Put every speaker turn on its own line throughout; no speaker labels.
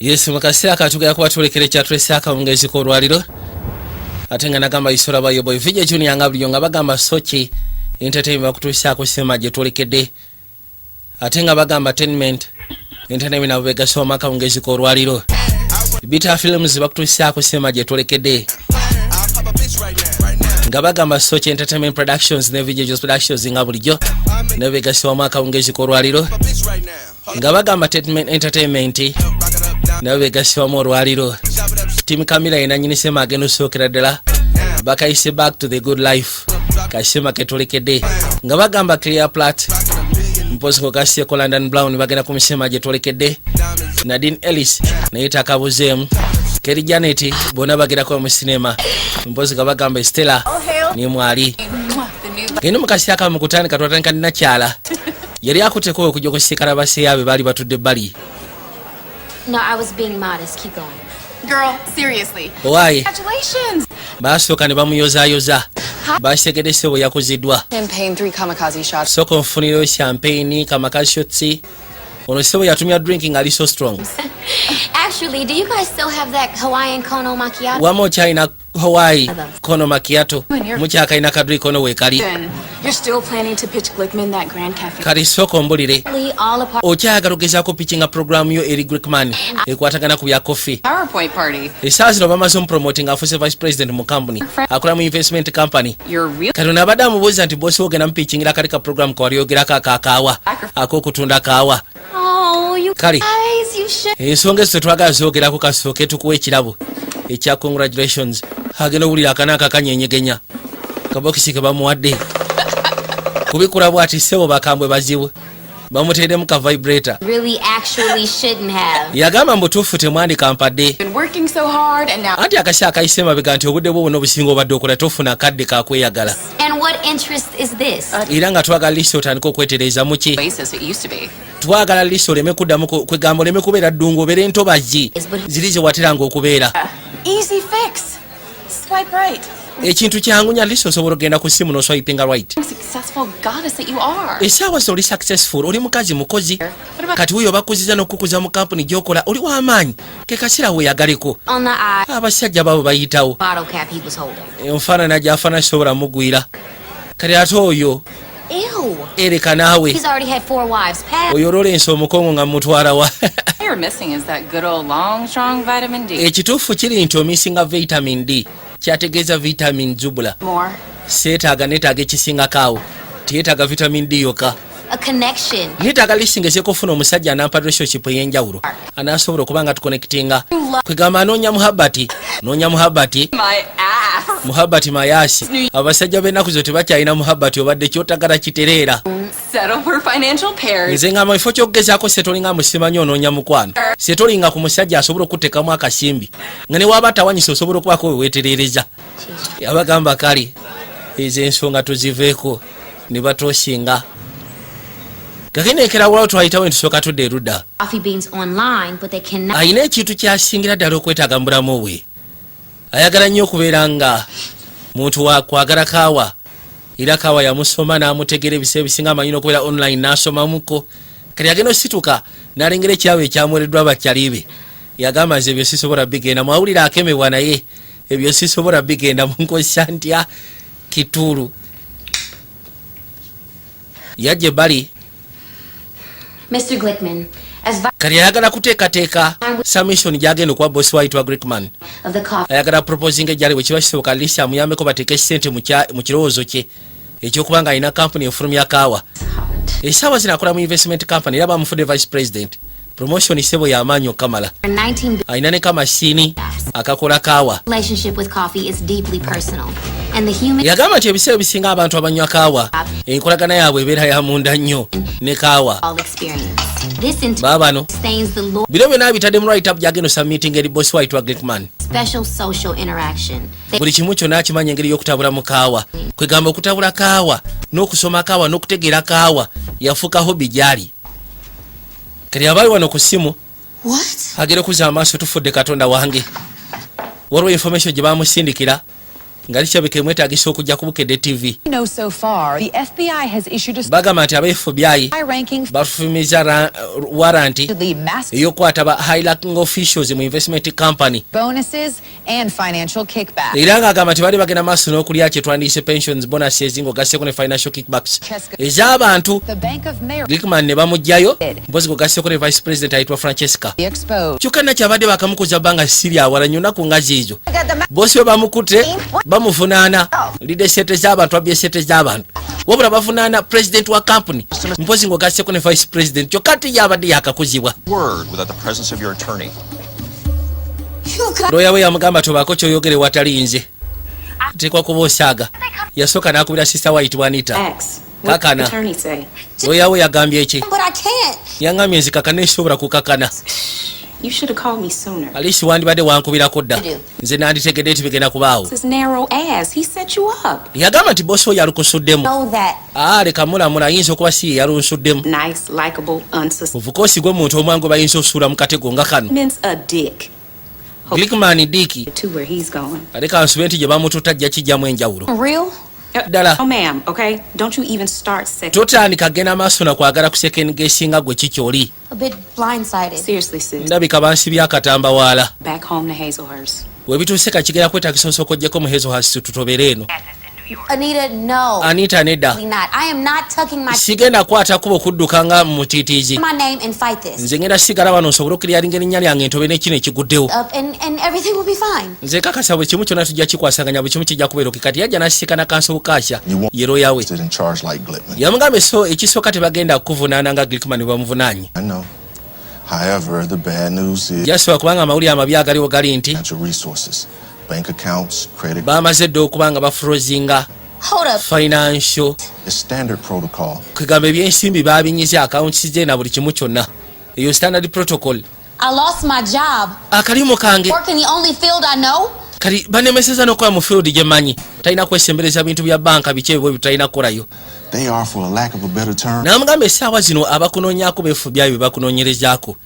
Yes, mukasira katuga yakuba tulekere kya Tracy akawungezi ko lwaliro. Atenga nagamba isola bayo boy Vijay Junior nga buli nga bagamba Sochi entertainment kutusa ko sema je tulekedde. Atenga bagamba entertainment entertainment na bega soma akawungezi ko lwaliro. Bita Films bakutusa ko sema je tulekedde. Nga bagamba Sochi Entertainment Productions ne Vijay Junior Productions nga bulijjo ne bega soma akawungezi ko lwaliro. Nga bagamba entertainment nawe gashiwa mu lwaliro. Team Kamila inanyini sema ageno sokera ddala bakaise back to the good life kashema ketolekedde nga bagamba Clear Plat mpozi ko kasiye ko London Brown bagenda kumisema je tolekedde. Nadine Ellis naita kabuzem Kerry Janet bona bagenda ko mu cinema mpozi bagamba Stella ni mwali gino mukasi aka mukutani katwatanka na kyala yali akuteko okujja kusikala base yabe bali batudde bali.
No, I was being modest. Keep going.
Girl, seriously.
Why?
Congratulations.
Basoka ne bamuyoza basegede sebo yakozidwa.
Champagne 3 kamikaze shots.
Soko mfuniro champagne kamikaze shots. Ono sebo yatumia drinking ali so strong.
Actually, do you guys still have that Hawaiian Kono macchiato?
One more China Hawaii Kono macchiato. Mucha kaina kadri kono wekali.
You're still planning to pitch Glickman that Grand Cafe.
Kali soko mbulire.
All apart.
Ochaga rugeza ko pitching a program yo Eric Glickman. Ekwatagana ku ya coffee.
PowerPoint party.
Esazi no bamazo promoting afuse vice president mu company. Akula mu investment company.
You're real.
Kanona badamu bozi anti boss woge na pitching ila kalika program kwa yogera kakawa. Ako kutunda kawa.
Oh, you
Kali.
guys, you should.
Ensonga se twaga zogera ku kasoke tukuwe kirabo. Echa congratulations. Hageno buli akanaka kanyenyegenya. Kabokisi kabamuwadde. Kubikura bwati sebo bakambwe bazibu. Bamutede muka vibrator.
Really actually shouldn't have.
Yagamba mbutufu temwandi kampadde.
Been working so hard and now.
Anti akashaka isema biganti obudde bwo no busingo badde okola tofuna kadde ka kweyagala.
And what interest is this?
Iranga twaga liso taniko kwetereza muki.
Basis it used to be.
Twagala liso leme kuddamu kwegambo leme kubeera ddungu bere ntobaji. Zirize wateranga okubeera.
Easy fix. Swipe right.
Ekintu kyangunya liso sobola genda ku simu no swiping right.
Successful goddess that you are.
Esawa so successful oli mukazi mukozi. Kati huyo bakuziza nokukuza mu company gyokola oli wa amaanyi ke kasira we yagaleko.
On the eye.
Abasajja babo bayitawo.
Bottle cap he was holding.
Mfana na jafana sobora mugwira. Kali atoyo.
Ew.
Ereka nawe.
He's already had 4 wives. Pat.
Oyo Lawrence omukongo nga mutwala wa.
What you're missing is that good old long strong vitamin D.
Ekituufu kiri nti omisinga vitamin D. Kyategeeza vitamin zubula.
More.
Seetaaga netaaga ekisinga kaawo. Tiyetaaga vitamin D yoka.
A connection.
Netaaga lisingese kufuna omusajja anampa relationship ey'enjawulo. Anaasobola okuba nga tuconnectinga. Kwegamba anoonya muhabbati. Noonya muhabbati.
My ass.
Muhabbati mayasi. Abasajja b'ennaku zo tebakyalina muhabbati obadde kyotagala kitereera.
Settle for financial pairs.
Nze ngamba ifo kyokugezaako setolinga musimanyi onoonya mukwano. Setolinga ku musajja asobola okuteekamu akasimbi. Nga ne waaba tawanyisa osobola okubaako weweeterereza. Abagamba kali ezo ensonga tuziveeko ne batoosinga. Kakenekera waliwo twayitawo entusooka tudde erudda.
Coffee beans online, but they cannot.
Ayina ekintu kyasingira ddala okwetaaga mu bulamu bwe. Ayagala nnyo okubeera nga muntu wa kwagala kaawa. Era kaawa yamusoma n'amutegera ebiseera ebisinga amanyina okubeera online n'asomamuko. Kati agenda osituka n'alengera ekyawe ekyamwereddwa abakyalibe. Yagamba nze ebyo sisobola bigenda mwawulira akemebwa naye ebyo sisobola bigenda munkozesa ntya kituulu. Yajje bali.
Mr. Glickman, as
Kati ayagala kuteekateeka submission gyagenda okuwa boss wayitwa Glickman.
of the coffee.
Ayagala proposing ejjali bwe kiba kisoboka lisi amuyambeko bateeke ssente mu kirowoozo kye ekyokuba nga alina kampuni efulumya kaawa. Essaawa zino akola mu investment company era bamufudde vice president. Promotion sebo y'amaanyi okamala.
19
Alina ne kamasiini akakola kaawa.
relationship with coffee is deeply personal, and the human
Yagamba nti ebiseera bisinga abantu abanywa kaawa enkolagana yaabwe ebeera ya munda nnyo ne kaawa.
all experience. This in
Baabano
sustains the Lord
biro byonna bitadde mu write-up gyagenda submitting eri boss wayitwa Glickman.
special social interaction. They
Buli kimu kyonna akimanya engeri y'okutabula mu kaawa. Kwegamba okutabula kaawa n'okusoma kaawa n'okutegeera kaawa yafuuka hobby gyali. Kati abaali wano ku ssimu
what?
agera okuza amaaso tufudde Katonda wange. Waliwo information gye baamusindikira nga likyabika emwetagisa okujja ku Bukedde TV.
So far, the FBI has issued a
Bagamba nti aba FBI
high-ranking
bafumiza waranti ey'okukwata ba high-ranking officials mu investment company.
bonuses and financial kickbacks.
Era ng'agamba nti bali bagenda maaso n'okulya kye twandiyise pensions bonuses ng'ogasseko ne financial kickbacks ez'abantu.
The Bank of Maryland
Glickman ne bamugjayo mpozi ng'ogasseko ne vice president ayitwa Francesca.
exposed.
Kyokka nakyabadde bakamukuza bbanga siri awala nnyo nnaku nga ziizo. Boosi we bamukute bamuvunaana leadership z'abantu abyesete z'abantu wabula bavunaana president wa company mpozi ng'ogasseko ne vice president kyokka ate yabadde yakakuzibwa.
Word without the presence of your attorney.
Lawyer we yamugamba tobaako kyoyogere watali nze tekwa kuba osaaga. Yasooka n'akubira sister White Wanita. Kakana lawyer we yagambye eki
But I can't.
yaŋŋambye nzikakana esobola kukakana.
You should have called me sooner.
Alisi wandibadde wankubirako dda nze nanditegedde nti bigenda kubaawo.
His narrow ass. He set you up.
Yagamba nti bosi oyo alukusuddemu.
Know that.
Leka mulamula ayinza okuba si ye yalunsuddemu.
Nice, likable, unsuspicious.
Obukoosi gw'omuntu omwangu bayinza osuula mu katego nga kano.
A dick.
Glickman Dick
To where he's going.
ate kansube nti gye bamututa ajja kijjamu enjawulo.
Real?
Ddala
Oh, ma'am. Okay. Don't you even start second.
totandika genda maaso na kwagala ku second guessinga gwe kikyoli.
A bit blindsided.
Seriously, sis.
Ndabika bansibye akatambawaala.
Back home to Hazelhurst.
We bituuse kakigera kwetagisa osooka ojjeko mu Hazelhurst tutobere eno.
Anita, no.
Anita nedda.
Not. I am not tucking my
Sigenda kwata kuba okudduka nga mutiitiizi.
my name and fight this.
Nze ngenda sigala wano nsobole okiryalinga erinnya lyange entobe n'ekino ekiguddewo.
Up and everything will be fine.
Nze kakasa bwe kimu kyonna tujja kikwasaganya bwe kimu kijja kubeera okikati yajja n'asisinkana Kanso Bukaasha ye lawyer we.
Sit in charge like Glickman.
Yamugambye so ekisooka tebagenda kuvunaana nga Glickman bwe bamuvunaanye.
I know. However, the bad news is
Jasobola kubanga amawulire amabi agaliwo gali nti
financial resources, bank accounts, credit.
bamaze dde okuba nga bafrozinga
Hold up.
financial
It's standard protocol.
kwegamba ebyensimbi babinyize accounts ze na buli kimu kyonna eyo standard protocol.
I lost my job.
Akalimu kange
Work in the only field I know.
kali banemeseza n'okukola mu field gye mmanyi talina kwesembereza bintu bya banka biki ebyo bitalina kukolayo.
They are, for a lack of a better term,
Namugamba essaawa zino abakunoonyaako beefubyayo bye bakunoonyerezaako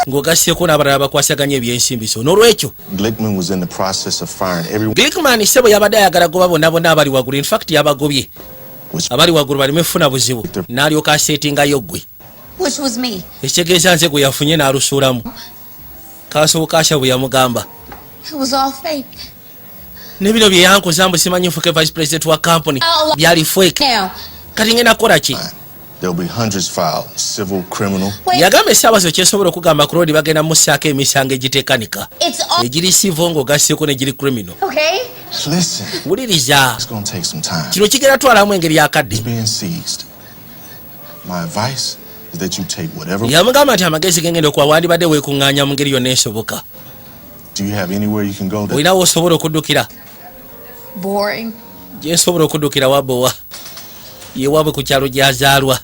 ng'ogasseeko n'abalala bakwasaganya ebyensimbi so n'olwekyo
Glickman was in the process of firing everyone,
Glickman sebo yabadde ayagala goba bonna bonna abali waggulu. In fact yabagobye
which
abali waggulu baleme funa buzibu n'alyoka aseetingayo ggwe
Which was me.
ekitegeeza nze gwe yafunye n'alusuulamu. Kanso Bukaasha bwe yamugamba
It was all fake.
ne bino bye yankoza mbu simanyi nfuke vice president wa company byali fake.
Now,
Kati ngenda kukola ki?
there'll be hundreds filed, civil, criminal.
wait.
Yagamba essaawa zo kyesobola okugamba ku roadi bagenda mussaako emisango egiteekanika
It's all
egiri civil ng'ogasseeko negiri criminal.
okay.
Listen,
Wuliriza
it's gonna take some time.
kino kigenda twalamu engeri yakadde.
It's being seized. My advice is that you take whatever.
Yamugamba nti amagezi gengenda okuwa wandibadde weekuŋŋaanya mu ngeri yonna esoboka.
Do you have anywhere you can go that
Olinawo osobola okuddukira?
Boring.
Gye nsobola okuddukira wabbowa ye waabwe ku kyalo gy'azaalwa.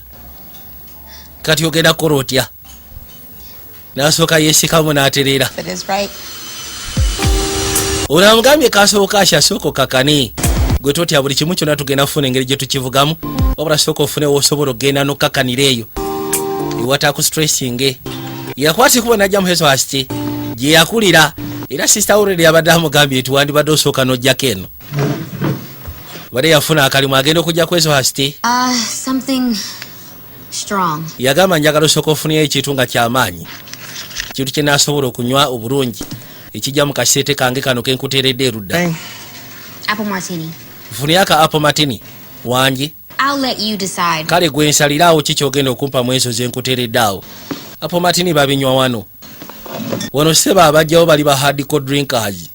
Kati ogenda kukola otya? N'asooka yeesikamu n'atereera.
That is right.
Ono amugambye Kanso Bukaasha asooka okakane gwe totya buli kimu kyonna tugenda kufuna engeri gye tukivugamu wabula sooka ofunewo osobola okgenda n'okkakanira eyo ewataku stressinge. Yakwatikuba n'ajja mu Hazelhurst gye yakulira era sister already yabadde amugambye nti wandibadde osooka n'ojjako eno. Badde yafuna akalimu agenda okujja ku Hazelhurst.
Something strong.
Yagamba njagala osooka ofuneyo ekintu nga kyamaanyi kintu kye naasobola okunywa obulungi ekijja mu kaseete kange kano kenkuteeredde erudda.
Apple martini.
Nfunye aka apple martini wangi.
I'll let you decide.
Kale gwe nsaliraawo ki kyogenda okumpa mu ezo ze nkuteereddeawo. Apple martini babinywa wano. Wano seba abajjawo bali ba hardcore drinkers.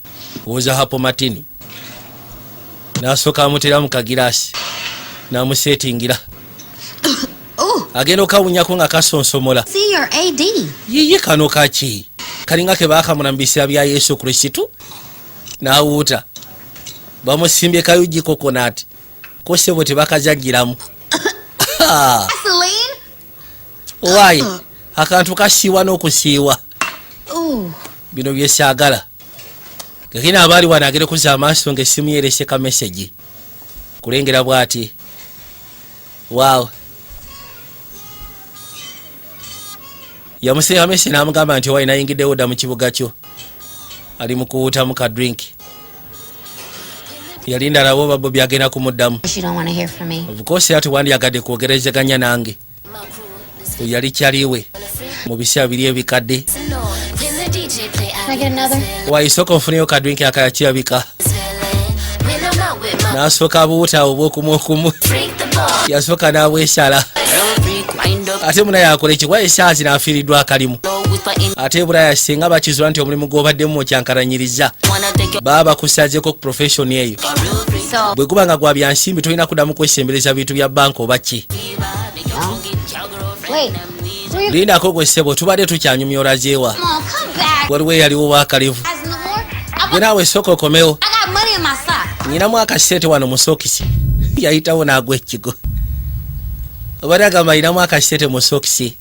Oza apple martini. N'asooka amuteera mu kagiraasi n'amuseetingira. Agenda okawunyako nga kasonsomola.
See your AD.
Yiye kano kaki kalinga ke baakamuna mu biseera bya Yesu Kristo n'awuuta bamusimbye kayugi kokonati ko sebo tebakajagiramu.
Celine?
Why? Akantu kasiiwa n'okusiiwa.
Ooh.
Bino byesaagala. Kakina abaali wano agere kuza amaaso ng'essimu yerese ka message. Kulengera bw'ati. Wow. Yamuseera message n'amugamba nti owaayi nayingiddewo dda mu kibuga kyo. Ali mu kuwuutamu ka drink. yalinda labo babo byagenda kumuddamu.
You don't want to hear from me.
Of course ati wandyagadde kwogerezeganya nange. Yali kyaliwe mu biseera biri ebikadde.
Can I get another?
Waisooka onfuneyo kadrinki akayakirabika. N'asooka abuuta obw'okumu yasooka n'abwesala. Ate munaye akola ekigwa esaazi n'afiiriddwa akalimu. Ate bulaya singa bakizula nti omulimu gw'obaddemu okyankalanyiriza baba bakusazeeko ku profession eyo. Bwe guba nga gwa byansimbi tolina kuddamu kwesembereza bintu bya banka oba ki. Lindako gwe ssebo tubadde tukyanyumya olazeewa. Waliwo eyaliwo waakalevu. Gwe naawe sooka okomewo. Nyinamu akasente wano mu sokisi. Yayitawo n'agwa ekkigo. Obadde agamba ayinamu akasente mu sokisi.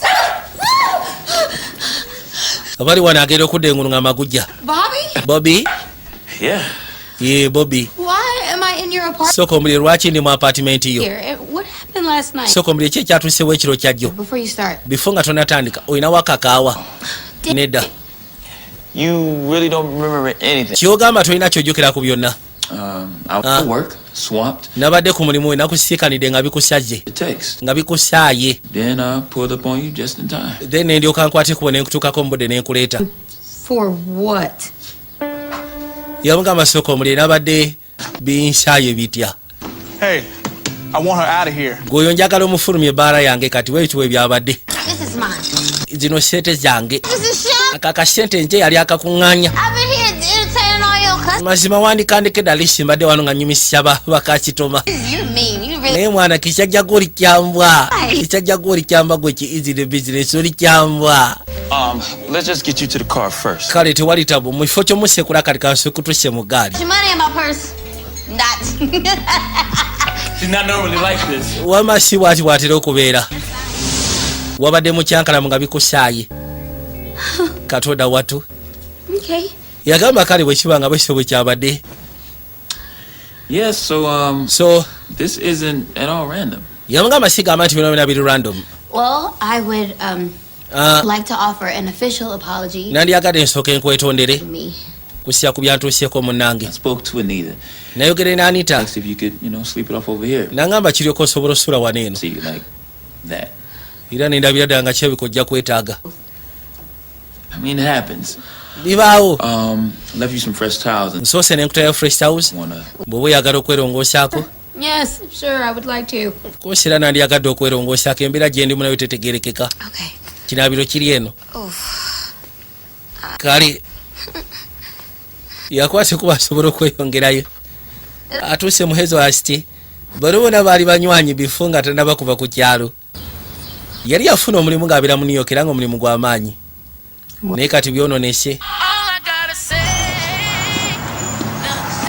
Abali wano agenda okuddengulunga amagujja. Bobby? Yeah, Bobby.
Why am I in your apartment?
Sooka ombulire lwaki ndi mu apartment yo.
Here, what happened last night?
Sooka ombulire ki ekyatuusewo ekiro kyajjo.
Before you start.
Before nga tonatandika olinawo akakaawa. Nedda.
You really don't remember anything.
Kyogamba tolina kyojjukira ku byonna.
I was at work, swamped.
Nabadde ku mulimu we nakusiikanidde nga bikusaze.
The text.
Nga bikusaaye.
Then I pulled up on you just in time.
Then ndyoka nkwate kubo nenkutuukako mbudde nenkuleeta.
For what?
Yamugamba sooka ombulire nabadde binsaaye bitya.
Hey, I want her out of here.
Gwoyo njagala omufulumya ebbaala yange kati weekituwa ebyabadde.
This is mine.
Zino sente zange.
This is shit.
Akakasente nje yali akakuŋŋaanya.
I've been here entertaining all your customers.
Mazima wandikandike ddala simbadde wano nga nnyumisya bakakitoma.
You're mean. You really.
Naye mwana kikyajja goli kyambwa. Kikyajja goli kyamba gwe ki easy the business oli kyambwa.
Let's just get you to the car first.
Kale tewali tabu mu kifo ky'omusekula kati kansekutusse mu gaali.
Your money in my purse. Not.
She's not normally like this.
Wama si bwati bwatera okubeera. Wabadde mu kyankalamu nga bikusaaye. Katonda watu.
Okay.
Yagamba kale bwe kiba nga bwekyo bwe kyabadde.
Yes,
So
this isn't at all random.
yamugamba sigamba nti bino bina biri random.
Well, I would like to offer an official apology
Nandyagadde nsooke nkwetondere
to me.
kusya ku byantuuseeko munnange.
I spoke to Anita.
Nayogere ne Anita.
Asked if you could, sleep it off over here.
Nangamba kiryoka osobola osula wano eno.
See you like that.
Era nendabira ddala nga kirabika ojja kwetaaga.
I mean, it happens.
Bibaawo.
Left you some fresh towels and
Nsoose nenkutayo fresh house.
wanna.
Bw'oba oyagala okwerongoosaako.
Yes, sure, I would like to.
Kosi era nandyagadde okwerongoosaako embeera gye ndimu nayo tetegerekeka.
Okay.
Kinaabiro kiri eno. Kale yakwase kuba asobola okweyongerayo. Atuuse muhezo asiti. Balibona baali banywanyi bifu nga tannaba kuva ku kyalo. Yali afuna omulimu ng'abeera mu New York era ng'omulimu gw'amaanyi. Naye kati byononese.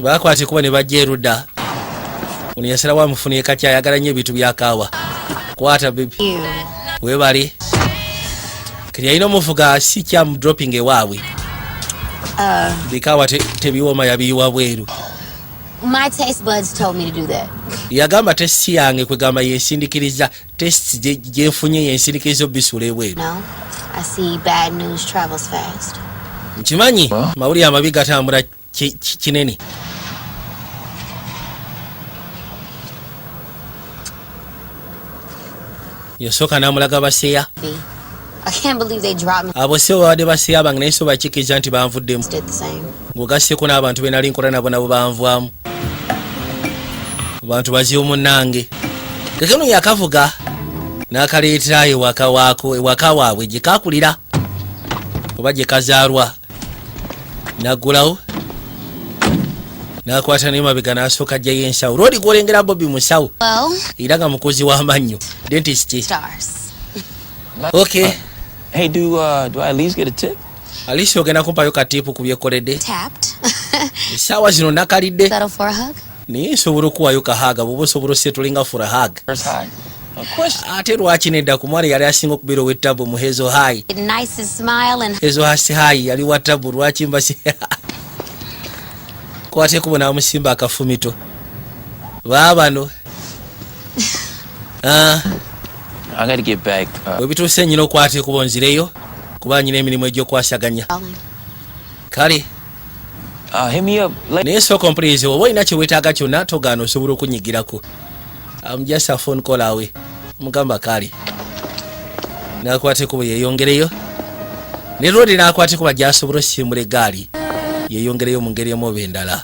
Bakwate kuba ne bajja erudda. Ono yasalawo amufuniye kati ayagala nnyo ebintu bya kaawa. Kwata baby. Weebale. Kati yalina omuvuga si kyamu dropping ewaabwe. Bikaawa tebiwooma yabiyiwa bweru.
My taste buds told me to do that.
Yagamba testi yange kwegamba yensindikiriza testi gye nfunye yensindikiriza obisula ebweru.
No, I see bad news travels fast.
Nkimanyi mawulire amabi gatambula kinene. Yasooka n'amulaga baseya.
I can't believe they dropped me.
Abo si babadde baseya bange naye so bakikkiriza nti banvuddemu.
Did the same.
Ng'ogasseko n'abantu be nali nkola nabo banvaamu. Abantu bazibu munnange. Kakeno yakavuga n'akaleetera ewaka waabwe gye kaakulira oba gye kazaalwa. N'aggulawo n'akwata n'emabega n'asooka ajjayo ensawo. Lwoli gw'olengera Bobby musawo
Well,
era nga mukozi w'amannyo dentist.
stars.
Okay.
Hey, do I at least get a tip?
Alicia ogenda kumpayo katiipu ku byekoledde.
Tapped.
Essaawa zino nakalidde
Settle for a hug?
naye nsobola okuwayo kahaaga bw'oba osobola osetulinga fura hag.
First high. Of course.
Ate lwaki nedda ku mwala yali asinga okubeera ow'ettabu mu Hezo High.
Nice and smile and
Hezo High yali wa ttabu lwaki mbasi kwate kubo n'amusimba akafumito baabano.
I gotta get back.
Bwe bituuse nnyina okwate kubo nzireyo kuba nnyina emirimu egy'okwasaganya.
calling.
Kale
Hit me up later.
naye sooka ompulirize oba olina kyeweetaaga kyonna togaana osobola okunyigirako. Just a phone call away. Mugamba kali nakwateko yeyongereyo ne Rodi nakwateko bajasobola osimbula eggaali yeyongereyo mu ngeri emu oba endala.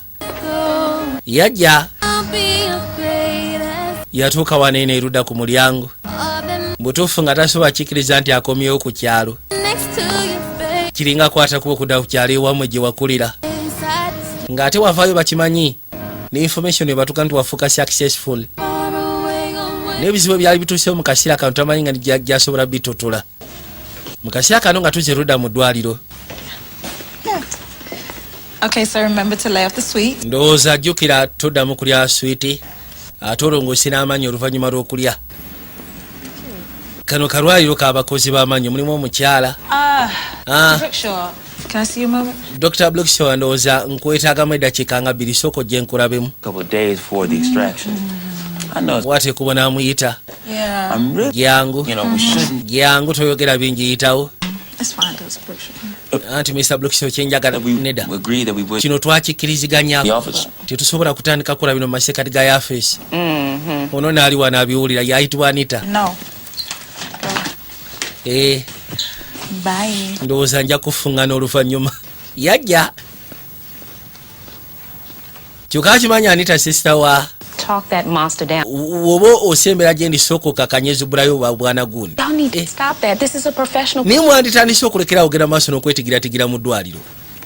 Yajja yatuuka waneeno erudda ku mulyango butuufu nga tasobola kikkiriza nti akomyewo ku kyalo. Kiringa kwatakuba okudda ku kyalo ewammwe gye wakulira ng'ate wavaayo bakimanyi ne information ebatuuka nti wafuuka successful n'ebizibu byali bituusewo mu kaseera kano tamanyi nga gyasobola bitutula mu kaseera kano nga tuze rudda mu ddwaliro.
Okay, so remember to lay off the sweet.
Ndowooza jjukira toddamu kulya swiiti ate olongoose n'amaanyi oluvannyuma lw'okulya. Kano kalwaliro k'abakozi b'amaanyi mulimu omukyala.
Brookshire. Can I see you a moment?
Dr. Brookshire ndowooza nkwetaagamu eddakiika nga 2 sooka ojje nkulabemu.
Couple days before the extraction. I know.
Bw'ate kubona amuyita.
Yeah.
I'm really.
Jangu.
You know, we shouldn't.
Jangu toyogera bingi yitawo.
It's fine, those Brookshire.
Anti Mr. Brookshire kyenjagala nedda.
We agreed that we would.
Kino twakikkiriziganya.
The office.
Tetusobola kutandika kola bino mu maseekati ga yafeesi. Ono naali wano abiwulira yayitibwa Anita.
No. Bye.
Ndowooza nja kufuŋŋana oluvannyuma. Yajja. Kyokka kimanya Anita sister wa.
Talk that monster down.
Woba osembera gye ndi sooka okakanyezibulayo bwana gundi.
Y'all need to stop that. This is a professional.
Naye mwanditandise okulekera ogenda maaso n'okwetigirattigira mu ddwaliro.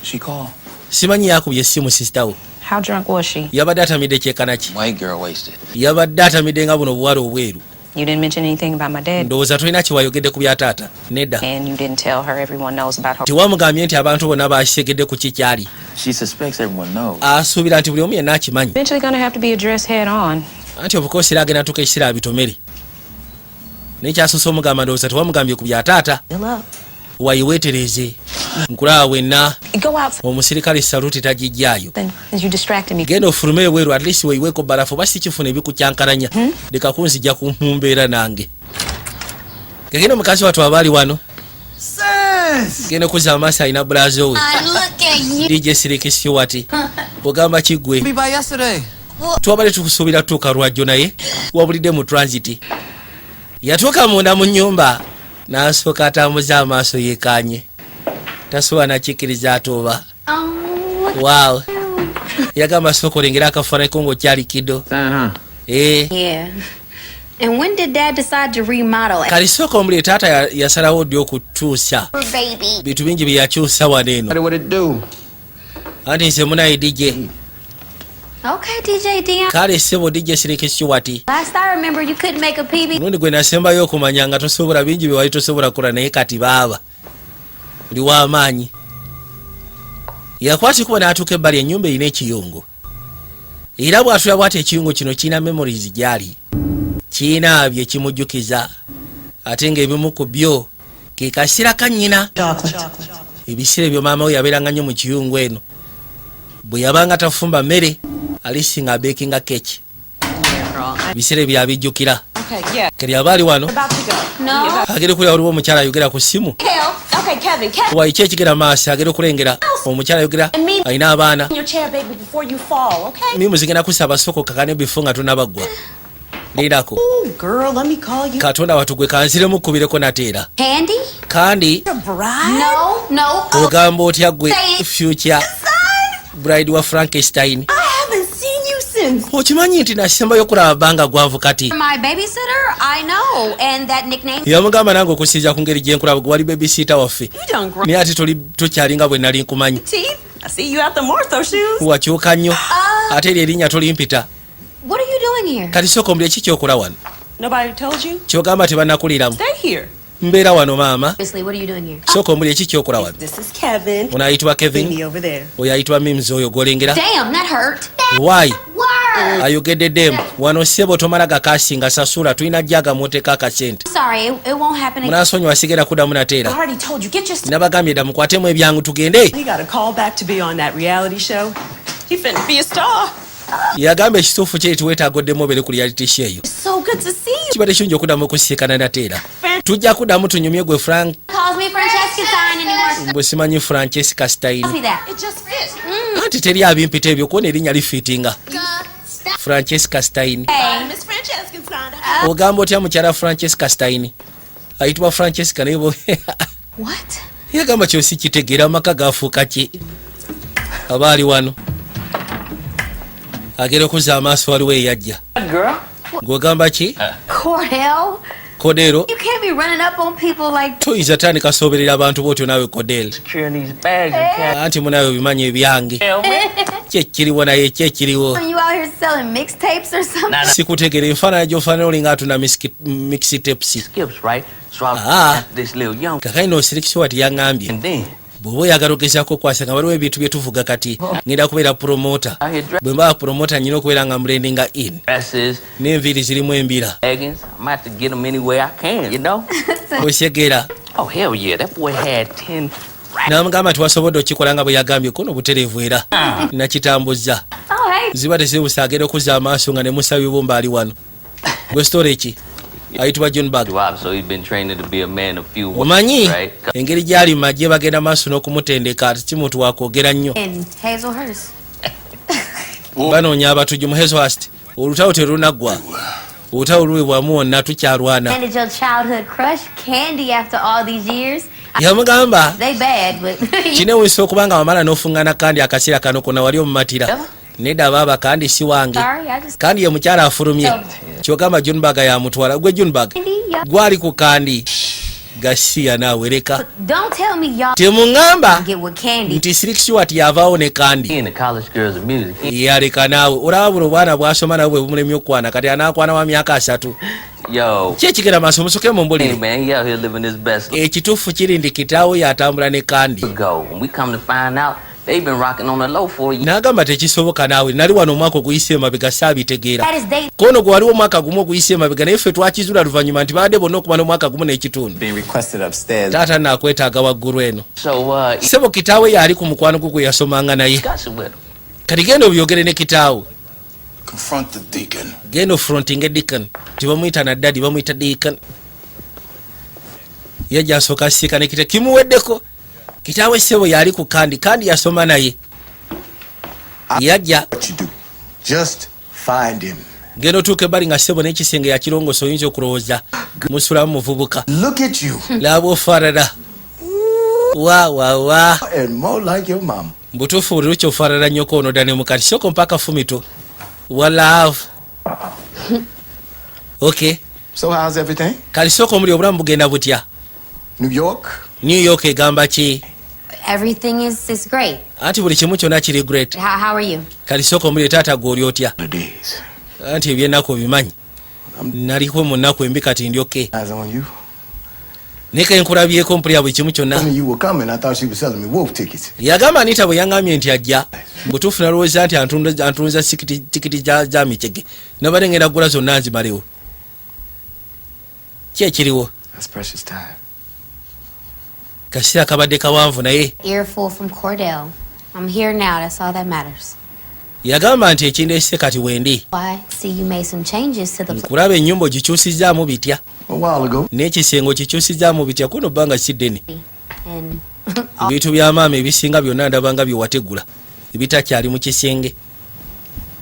She called.
Simanyi yakubye essimu sister wo.
How drunk was she?
Yabadde atamidde kyekana ki?
White girl wasted.
Yabadde atamidde nga buno buwala obweru.
You didn't mention anything about my dad.
Ndowooza tolina kiwayogedde ku bya taata. Nedda.
And you didn't tell her everyone knows about her.
Tiwamugambye nti abantu bonna bakitegedde ku kikyali.
She suspects everyone knows.
Asuubira nti buli omu yenna akimanyi.
Eventually gonna have to be addressed head on.
Anti obukoosera agenda tuka ekisira abitomere. Naye kyasusa omugamba ndowooza tewamugambye ku bya taata. Wayiweetereze. Nkulaba wenna.
Go out.
Omusirikale saluti tagijjaayo.
Then as you distracted me.
Genda ofulume ebweru at least weyiweeko balafu oba si kifuna ebikukyankalanya. Leka kunzijja ku mbeera nange. Kegenda omukazi wattu abaali wano. Genda okuza amaaso alina bulazo we. DJ Siriki Stewart. Ogamba kiggwe. Twabadde tukusuubira tutuuka lwajjo naye wabulidde mu transit. Yatuuka munda mu nnyumba n'asooka atambuza amaaso yeekaanye. Tasobola nakikkiriza atooba. Wow. Yagamba sooka olengera akafaananyi ko ng'okyali kiddo.
Yeah. And when did Dad decide to remodel it?
Kali sooka omuli taata yasalawo ddi okukyusa.
Baby.
Bintu bingi bye yakyusa wano eno. Anti nze munaye DJ.
Okay, DJ Dion.
Kale ssebo DJ Siriki Stewart.
Last I remember, you couldn't make a PB.
Mulundi gwe nasembayo okumanya nga tosobola bingi bye wali tosobola kola naye kati baaba. Oli w'amaanyi. Yakwasi kuba n'atuuka ebbali ennyumba erina ekiyungu. Era bw'atula bw'ati ekiyungu kino kirina memories gyali. Kirina bye kimujjukiza. Ate ng'ebimu ku byo ke kaseera ka nnyina. Ebiseera ebyo maama we yabeeranga nnyo mu kiyungu eno. Bwe yabanga tafumba mmere alisi nga bakinga keki. Ebiseera bye abijjukira. Keri abaali wano.
No.
Agere kulya waliwo omukyala ayogera ku ssimu.
Okay, Kevin.
Waiki ekigera maaso agere okulengera omukyala ayogera alina abaana.
Your chair, baby, before you fall, okay?
Mimu zigenda kusaba soko kakane bifo nga tunabagwa. Leerako.
Ooh, girl, let me call you.
Katonda watugwe kanziremu kubireko nateera.
Candy?
Kandi
Bride?
No.
ogamba otya gwe future bride wa Frankenstein.
I haven't seen you since.
Okimanyi nti nasembayo kulaba bbanga gwanvu kati.
My babysitter? I know. And that nickname?
Yamugamba nange okusinziira ku ngeri gye nkulaba gwe wali babysitter waffe.
You done great.
Naye ate tukyalinga bwe nali nkumanyi.
Teeth? I see you at the Mortho shoes.
Wakyuka nnyo. Ate eryo erinnya tolimpita.
What are you doing here?
Kati sooka ombuli eki kyokola wano.
Nobody told you?
Kyogamba tebannakuliramu.
Stay here.
Mbeera wano maama.
Obviously, what are you doing here?
Sooka ombuli eki kyokola wano.
This is Kevin.
Ono ayitibwa Kevin.
Me over there.
Oyo ayitibwa Mims oyo gwolengera.
Damn, that hurt.
Why?
Word.
Ayogedde ddemu. Wano ssebo tomala gakasinga sasula tulina jjaga mwoteeka akasente.
Sorry, it won't happen again.
Munansonyiwa sigera kuddamu
I
nateera.
already told you. Get your stuff.
Nabagambye dda mukwatemu ebyangu tugende.
He got a call back to be on that reality show. He finna be a star.
Yagamba ekituufu kye tuweetaaga oddemu obeere ku reality show eyo.
It's so good to see you.
Kibadde kirungi okuddamu okusiikana nateera. Tujja kuddamu tunyumye gwe Frank.
Calls me Francesca. Stein anymore.
Mbwe simanyi Francesca Stein.
See that?
It just fits.
Anti teri abimpita ebyo kuona erinnya lifitinga. Francesca Stein.
Hey.
Miss Francesca Stein.
Ogamba otya mukyala Francesca Stein? Ayitibwa Francesca naye bo.
What?
Yagamba kyosi kitegeera amaka gafuuka ki? Abaali wano. Agera okuza amaaso waliwo eyajja.
Girl.
Gwogamba ki?
Cordell?
Kodero.
You can't be running up on people like that.
Toyinza tandika soberera abantu bwotyo naawe Kodero.
Securing these bags and cash.
Anti munawe bimanyi ebyange. Kyekiriwo naye kyekiriwo.
When you out here selling mixtapes or something?
Sikutegere enfaanana gy'ofaanana olinga atunda mixtapes.
Skips, right? So I got this little young.
Kakaino Sirikisi wati yaŋŋambye.
And then
bw'oba oyagala ogezaako okwasa nga waliwo ebintu bye tuvuga kati ngenda kubeera promota. Bwe mba promota nyina okubeera nga mbrandinga in.
dresses,
N'enviiri zirimu embira.
leggings. I'm about to get them any way I can, you know?
Osyegera.
Oh, hell yeah. That boy had 10
N'amugamba nti wasobodde okikola nga bwe yagambye kuno butereevu era. Nakitambuzza.
Oh, hey.
Ziba tezibusa agenda okuzza amaaso nga ne musabibwa mbaali wano. Gwe story ki? Ayitibwa John Bug.
So he's been trained to be a man of few words,
Omanyi
right?
engeri gy'ali majje bagenda maaso n'okumutendeka ati si muntu wakwogera nnyo.
And Hazelhurst.
Banoonya abatujju mu Hazelhurst. Olutawo terunaggwa. Olutawo luwebwamu wonna tukyalwana.
Ended your childhood crush, Candy, after all these years.
Yamugamba
They bad, but
kinewusa okuba nga wamala n'ofuŋŋana kandi akaseera kano konna wali omumatira. Nedda baaba kandi si wange.
sorry, I just
Kandi ye mukyala afulumye. Kyogamba John Bug yamutwala. Gwe John Bug.
Candy, yeah.
Gwali ku kandi. Gasiya naawe leka.
Don't tell me y'all
Temuŋŋamba
get with Candy.
nti Sirikisi wati yavaawo ne kandi.
He and the college girls of music.
Yaleka naawe olaba buno obwana bw'asoma nawe bwe bumulemye okukwana kati anaakwana wa myaka 3.
Yo.
Ki ekigenda maaso musoke mu
Hey,
mbulire.
man, he out here living his best life.
Ekituufu kiri ndi kitaawo yatambula ne kandi.
Ago. When we come to find out, they've been rocking on the low for you.
N'agamba tekisoboka naawe nali wano omwaka oguyise emabega saabitegeera.
That is date.
Kono gwe waliwo omwaka gumu oguyise emabega naye ffe twakizula luvannyuma nti baadde bonna okumala omwaka gumu n'ekitundu.
Being requested upstairs.
Taata naakwetaaga waggulu eno.
So,
Sebo kitaawe yali ku mukwano gwe yasomanga naye.
got you with him.
Kati genda obyogere ne kitaawe.
Confront the deacon.
Genda ofrontinge Deacon. Tibamuyita na daddy bamuyita Deacon. Yajja asooka asiika ne kitaawe kimuweddeko. Kitaawe Sebo yali ku kandi yasoma naye. Yajja
What you do? Just find him.
genda otuuka ebbali nga Sebo n'ekisenge yakirongoosa oyinza okulowooza musulamu muvubuka.
Look at you.
Laba ofaanana. Wa.
And more like your mom.
Mbutuufu buli lukya ofaanana nnyo koono ddala ne mukati soko mpaka fumito. Walaavu. Okay.
So how's everything?
Kali soko omuli obulamu bugenda butya?
New York?
New York egamba ki?
Everything is great.
Anti buli kimu kyonna kiri great.
How are you?
Kali soko omuli taata gwe oli otya?
The days.
Anti ebyennaku obimanyi. Naliko mu nnaku embi kati ndi okay.
Eyes on you.
Neka enkulabyeko mpulira buli kimu kyonna.
Told me you were coming. I thought she was selling me wolf tickets.
Yagamba Anita bwe yaŋŋambye nti ajja. Mbutuufu nalowooza nti antunza tikiti za mikyege. Nabadde ngenda kugula zonna nzimalewo. Ki ekiriwo?
That's precious time.
Kaseera kabadde kawanvu naye.
Earful from Cordell. I'm here now. That's all that matters.
Yagamba nti ekindeese kati wendi.
Why? See, you made some changes to the
Nkulaba ennyumba ogikyusizzaamu bitya.
A while ago.
N'ekisenge okikyusizzaamu bitya kuno bbanga si ddene.
and
Ebintu bya maama ebisinga byonna ndabanga bye wategula. Ebitakyali mu kisenge.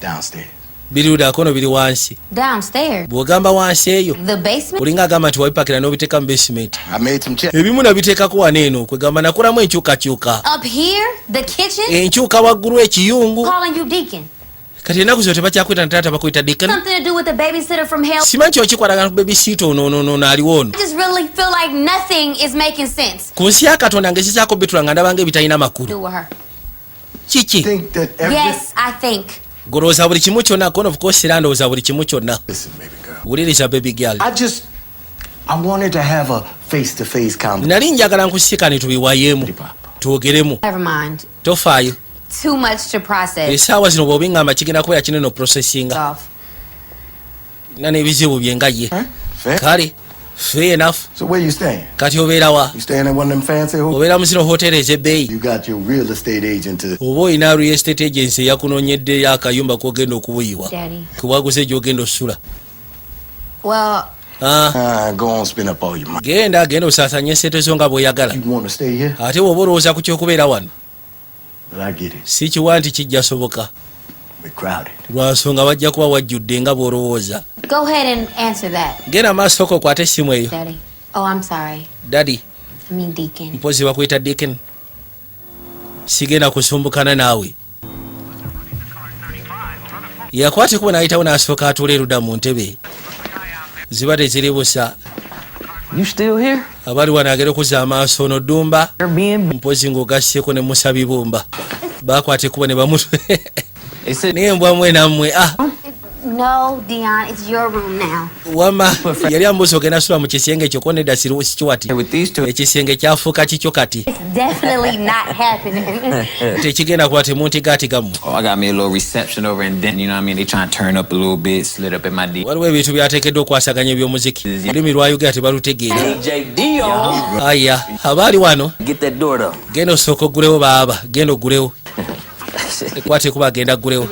Downstairs.
Biri kono biri wansi.
downstairs.
Bw'ogamba wansi eyo.
The basement?
Olinga agamba nti wabipakira n'obiteeka mu basement.
I made some checks.
Ebimu nabiteekako wano eno kwegamba nakulamu enkyukakyuka.
Up here? The kitchen?
Enkyuka waggulu ekiyungu.
Calling you Deacon.
Kati ennaku zo tebakyakwita na taata bakwita Deacon.
Something to do with the babysitter from hell?
Simanyi kyokikwatagana ku babysitter ono aliwoo ono.
I just really feel like nothing is making sense.
Ku nsi ya Katonda ngezizaako bitula nga ndabanga ebitalina makulu.
Do with her.
Kiki?
Think that every...
Yes, I think.
Golowooza buli kimu kyonna kono of course era ndowooza buli kimu kyonna.
Listen, baby girl.
Wuliriza baby girl.
I wanted to have a face-to-face conversation.
Nali njagala nkusikane tubiwayeemu. Twogeremu.
Never mind.
Tofaayo.
Too much to process.
Essaawa zino bw'obiŋŋamba kigenda kubeera kinene processinga.
Off.
Na n'ebizibu bye nga ye.
Fair?
Kale. Fair enough.
So where you staying?
Kati obeera wa?
You staying at one of them fancy hotels?
Obeera mu zino hoteeri ez'ebbeeyi.
You got your real estate agent to...
Oba olina real estate agency eyakunoonyeddeyo akayumba k'ogenda okubuyiwa.
Daddy.
Kubwaguze gy'ogenda osula.
Well,
Go on, spin up all your money.
Genda osasanye sente zo nga bw'oyagala.
You want to stay here?
Ate woba olowooza ku ky'okubeera wano.
But I get it.
Si kiwa nti kijja soboka.
We're crowded.
Lwa nsonga wajja kuba wajjudde nga bw'olowooza.
Go ahead and answer that.
Genda maaso ko kwate essimu eyo.
Daddy. Oh, I'm sorry.
Daddy.
I mean Deacon.
Mpozi bakuyita Deacon. Sigenda kusumbukana naawe. Yakwate kuba n'ayitawo n'asooka atuula erudda mu ntebe. Ziba teziri busa.
You still here?
Abali wano agera okuzza amaaso ono ddumba.
Airbnb.
Mpozi ng'ogasseko ne Musa Bibumba. Bakwate kuba ne bamutu. N'embwa mwe nammwe.
No, Dion, it's your room now.
Wama yali ambuuza ogenda sula mu kisenge ekyo ko nedda sikiwati. Ekisenge kyafuuka kikyo kati.
It's definitely not happening.
Tekigenda kuba temuntigaatigamu.
Oh, I got me a little reception over in Denton, you know what I mean? They trying to turn up a little bit, slid up in my D.
Waliwo ebintu byateekeddwa okwasaganya eby'omuziki. Olulimi lwayogera tebalutegeera.
DJ Dion.
Aya, abaali wano.
Get that door though.
Genda osooka oggulewo baaba. Genda oggulewo. Ekwate kuba agenda aggulewo.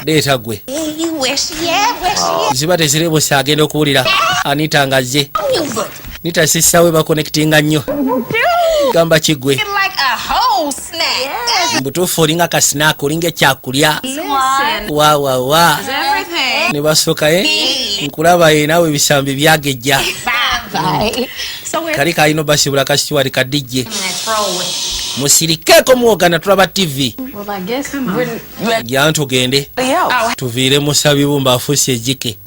Leeta gwe. Ziba teziri busa agenda okuwulira. Anita ngazze. Nita sissawe bakonekitinga nnyo. Gamba kigwe. Mbutuufu olinga kasinaaka olinga ekyakulya. Wa. Ne basooka nkulaba naawe ebisambi byagejja. Kali kalina basibula kasiwali kadijje. Musirikeeko muwogana tulaba TV. Gyantu gende. Tuviire Musa Bibumba afuuse ejjike.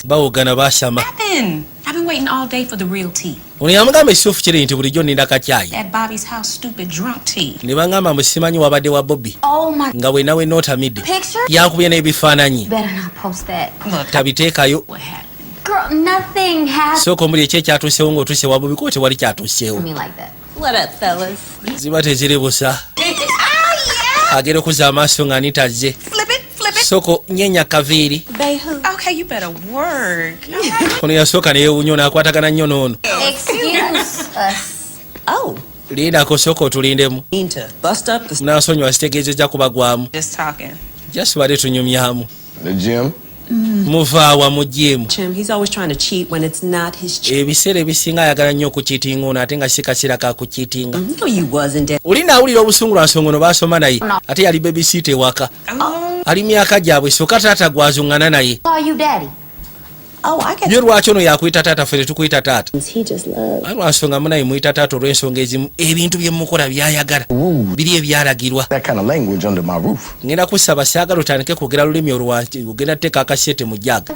Bawogana basama.
I've been waiting all day for the real tea.
Ono yamugamba ekisuufu kiri nti bulijjo nninda kacyayi.
At Bobby's house, stupid drunk tea.
Ne bangamba musimanyi wabadde wa Bobby.
Oh my.
Nga we nawe nootamidde.
Picture?
Yankubye n'ebifaananyi.
Better not post that.
Look,
Tabiteekayo.
what happened?
Girl, nothing happened.
Sooka omuli eki ekyatuusewo ng'otuuse wa Bobby ko tewali kyatuusewo.
I mean like that. What up, fellas?
Ziba teziri busa. Agenda okuzza amaaso nga Anita azze.
Flip it.
Soko nyenya kaviiri.
Okay, you better work.
Ono yasooka neyewuunya n'akwatagana nnyo n'ono.
Excuse us.
Oh.
Lindako sooka otulindemu.
Need to bust up the
Munansonyiwa sitegeezezza kubagwamu.
Just talking.
Jasubadde tunyumyamu.
The gym?
Muvaawa mu gym.
gym. He's always trying to cheat when it's not his cheat.
Ebiseera ebisinga ayagala nnyo okukiitinga ono ate nga si kaseera ka kukiitinga.
No, you wasn't.
Oli naawulira obusungu lwa nsonga ono baasoma naye ate yali babysitter ewaka. Ali myaka gyabwe sooka taata gwazuŋŋana naye.
Call you daddy.
Oh, I get
Ye lwaki ono yakuyita taata ffe tetukuyita taata.
he just loves.
Ali lwa nsonga munaye muyita taata olw'ensonga ezimu ebintu bye mukola byayagala. Biri ebyalagirwa.
That kind of language under my roof.
Ngenda kusaba saagala otandike kwogera lulimi olwanti ogenda teeka akasete mu jjaga.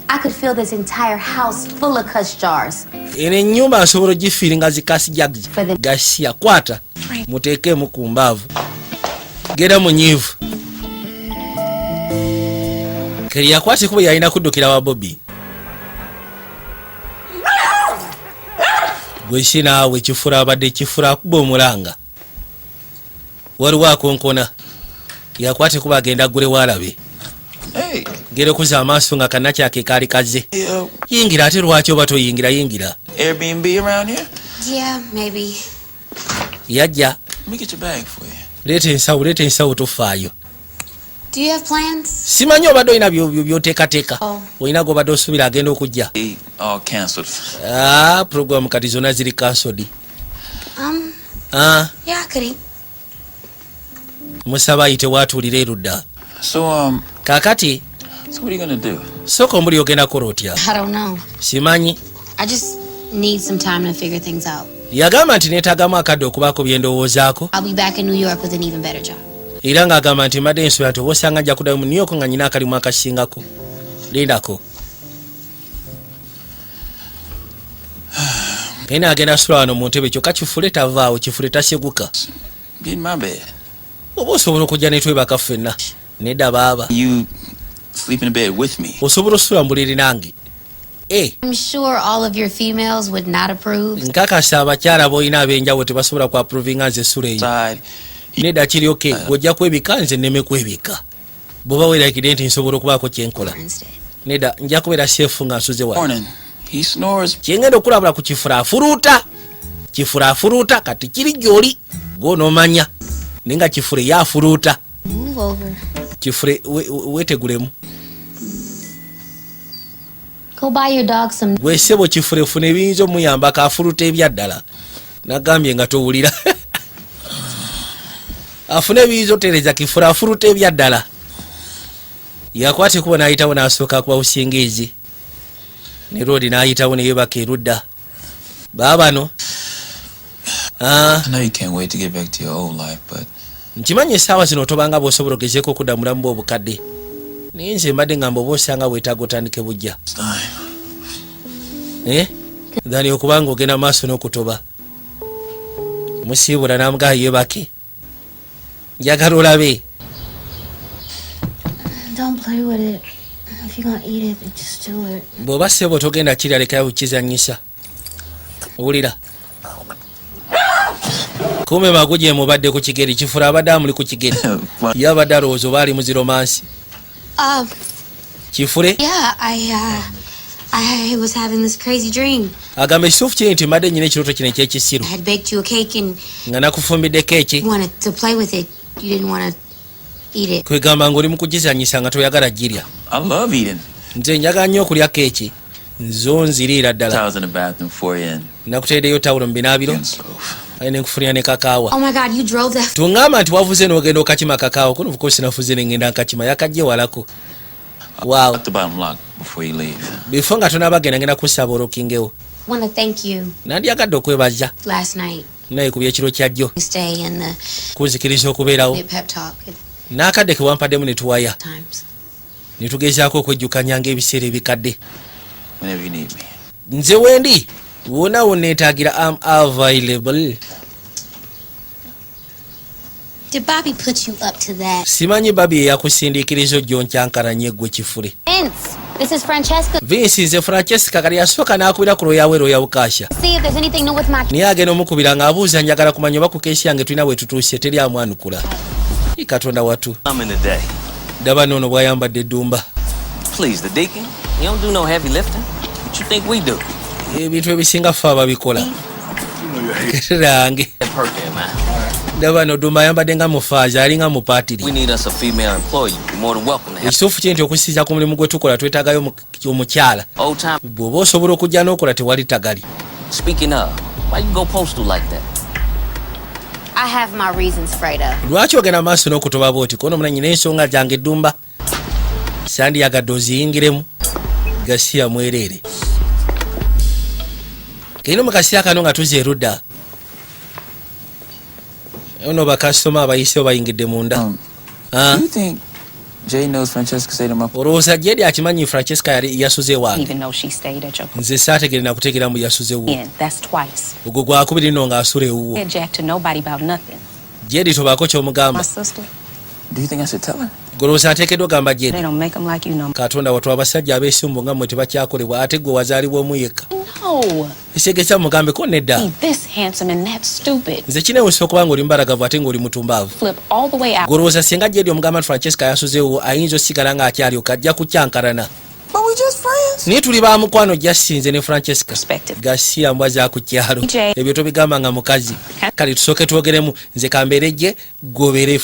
I could fill this entire house full of cuss jars.
Eno ennyumba nsobola ogifiiringa zikasi jags. Gasiya kwata muteekemu ku mbaavu. Genda munyiivu. Keri yakwate kuba yalina kuddukira wa Bobby. Gwe si naawe kifura abadde kifura akuba omulanga. Waliwo akonkona. Yakwate kuba agenda aggulewo alabe.
Hey.
Gere kuza amaaso nga kannakyake kaali kaze. Yingira ate lwaki oba toyingira yingira.
Airbnb around here?
Yeah, maybe.
Yajja.
Let me get your bag for you.
Leeta ensawo tofaayo.
Do you have plans?
Simanyi obadde olina by'oteekateeka.
Oh.
Olina gobadde osuubira agenda okujja.
They all canceled.
Program kati zonna ziri cancelled.
Yeah, I could eat.
Musaba ayite waatuulira erudda.
So,
Kaakati,
so what are you gonna do?
sooka omuli ogenda kukola otya?
I don't know.
Simanyi.
I just need some time to figure things out.
Yagamba nti neetaagamu akadde okubaako bye ndowoozaako.
I'll be back in New York with an even better job.
Era ng'agamba nti mbadde ensula nti oba osanga nja kuddayo mu New York nga nyina akalimu akasingako. Lindako. Kayina agenda sula wano mu ntebe kyokka kifule tavaawo kifule taseguka.
Get in my bed.
Oba osobola okujja ne twebaka ffenna. Nedda baaba.
You sleep in bed with me.
Osobola osula mu buliri nange.
I'm sure all of your females would not approve.
Nkakasa abakyala b'olina ab'enjawulo tebasobola ku approvinga nze sula eyo.
Side.
Nedda kiri oke gw'ojja kwebika nze nneme kwebika. Bw'oba weerabikidde nti nsobola okubaako kye nkola. Nedda nja kubeera seefu nga nsuze wano.
Morning. He snores.
Kyengenda okulabula ku kifuraafuruuta. Kifuraafuruuta kati kiri gy'oli gw'onoomanya. Naye nga kifure yaafuruuta.
Move over.
Kifure weetegulemu.
Go buy your dog some.
Gwe ssebo kifulefune ebiyinza omuyambako afuluta ebyaddala. Nagambye nga towulira. Afune ebiyinza otereza kifula afuluta ebyaddala. Yakwate kuba n'ayitawo n'asooka kuba busingizi. Ne Rodi n'ayitawo ne yeebaka erudda. Baabano.
I know you can't wait to get back to your old life, but
nkimanyi essaawa zino otobanga bw'osobola ogezeeko okudda mulamu bw'obukadde. Naye nze mbadde ngamba oba osanga weetaaga otandike bujja. Dhani okubanga ogenda maaso n'okutoba. Musiibula n'amugaa yeebake. Njagala olabe.
Don't play with it. If you're gonna eat it, just do it.
Bw'oba ssebo togenda kirya lekayo kukizannyisa. Owulira. Kume maguje mubadde ku kigeri kifura abadde amuli ku kigeri. Yabadde alowooza oba ali mu romansi. Kifure?
Yeah, I was having this crazy dream.
Agambe Yusufu kiri nti mbadde nyina ekirooto kino eky'ekisiru.
I had baked you a cake and
nga nakufumbidde keeki.
You wanted to play with it. You didn't want to eat it.
Kwegamba ng'oli mu kugizannyisa nga toyagala girya.
I love eating.
Nze njagala nnyo okulya keeki. Nzo nziriira ddala.
Towels in the bathroom for you and
nakuteddeyo tawulo mu binaabiro. Ayina enkufunia ne kakaawa.
Oh my God, you drove that.
Tungamba nti wavuze n'ogenda okakima kakaawa kuno of course nafuze ne ngenda nkakima yakajje walako. Wow.
At the bottom lock before you leave.
Before nga tonabagenda ngenda kusaba olokingewo.
Want to thank you.
Nandyagadde okwebaza.
Last night.
Naye kubya ekiro kyajjo.
Stay in the.
Kuzikiriza okubeerawo.
Pep talk.
N'akadde ke wampademu ne tuwaya.
Times.
Ne tugezaako okwejjukanya ng'ebiseera ebikadde.
Whenever you need me.
Nze wendi. Wona wonneetaagira am available.
Did Bobby put you up to that?
Simanyi Bobby yakusindiikiriza ojjo nkyankalanye gwe kifule.
Vince, this is Francesca.
Vince nze Francesca kali yasooka n'akubira ku looyawe ya Bukasha.
See if there's anything new with my.
Niye agenda omukubira ng'abuuza njagala kumanya oba ku keesi yange tulina bwe tutuuse teri amwanukula. Katonda watu.
I'm in the day.
Daba noono bw'ayambadde eddumba.
Please, the deacon, he don't do no heavy lifting. What you think we do?
Ebintu ebisinga ffe ababikola. Range. Daba no ddumba ayambadde nga mufaazi alinga mupaatiri.
We need us a female employee. You're more than welcome to have.
Ekituufu kye nti okusinziira ku mulimu gwe tukola twetaagayo omukyala.
Old time.
Bw'oba osobola okujja n'okola tewali tagali.
Speaking of, why you go postal like that?
I have my reasons, Freda.
Lwaki ogenda maaso n'okutoba bw'oti kono muna nyina ensonga gyange eddumba. Sandiyagadde oziyingiremu. Gasiya mwereere. Kino mu kaseera kano nga tuze erudda. Ono bakasitoma abayiseewo bayingidde munda.
Do you think Jay knows Francesca stayed in my...
Olowooza Jedi akimanyi Francesca yali yasuze wange.
Even though she stayed at your.
Nze saategere nakuteekera mu yasuze wo.
Yeah, that's twice.
Ogwo gwakubiri nno ng'asula ewuwo.
Said Jack to nobody about nothing.
Jedi tobaako
My
ky'omugamba.
sister.
Do you think I should tell her?
Golowooza ateekeddwa ogamba
They
Jedi.
don't make them like you no more.
Katonda watwa abasajja abeesumbu nga mmwe tebakyakolebwa ate gwe wazaalibwamu yekka.
No.
Ekitegeeza mugambeko nedda.
He this handsome and that stupid.
Nze kineewusa okuba ng'oli mbalagavu ate ng'oli mutumbaavu.
Flip all the way out.
Golowooza singa Jedi omugamba nti Francesca yasuzeewo ayinza osigala ng'akyalyoka ajja kukyankalana.
But we just friends.
Naye tuli ba mukwano Jasinze ne Francesca.
Perspective.
Gasiya mbwa za ku kyalo.
DJ.
Ebyo tobigamba nga mukazi. Kale tusooke twogeremu nze kambeere gye gobere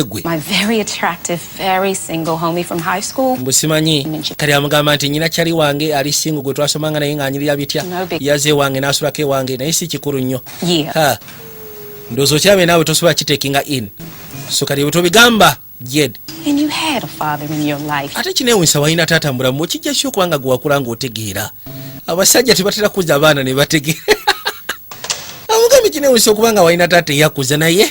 gwe.
My very attractive, very single homie from high school.
Mbusimanyi kale amugamba nti nyina kyali wange ali singo gwe twasomanga naye ng'anyirira bitya.
No big-
Yaze wange n'asulako ewange naye si kikulu nnyo.
Yeah.
Ha. Ndowooza okyabe naawe tosobola kiteekinga in. So kale ebyo tobigamba Jedi.
And you had a father in your life.
Ate kineewuunyisa walina taata mulamu okijja ki okuba nga gwe wakula ng'otegeera. Abasajja tebatera kuza abaana ne bategeera. Amugambi kineewuunyisa okuba nga walina taata eyakuza naye.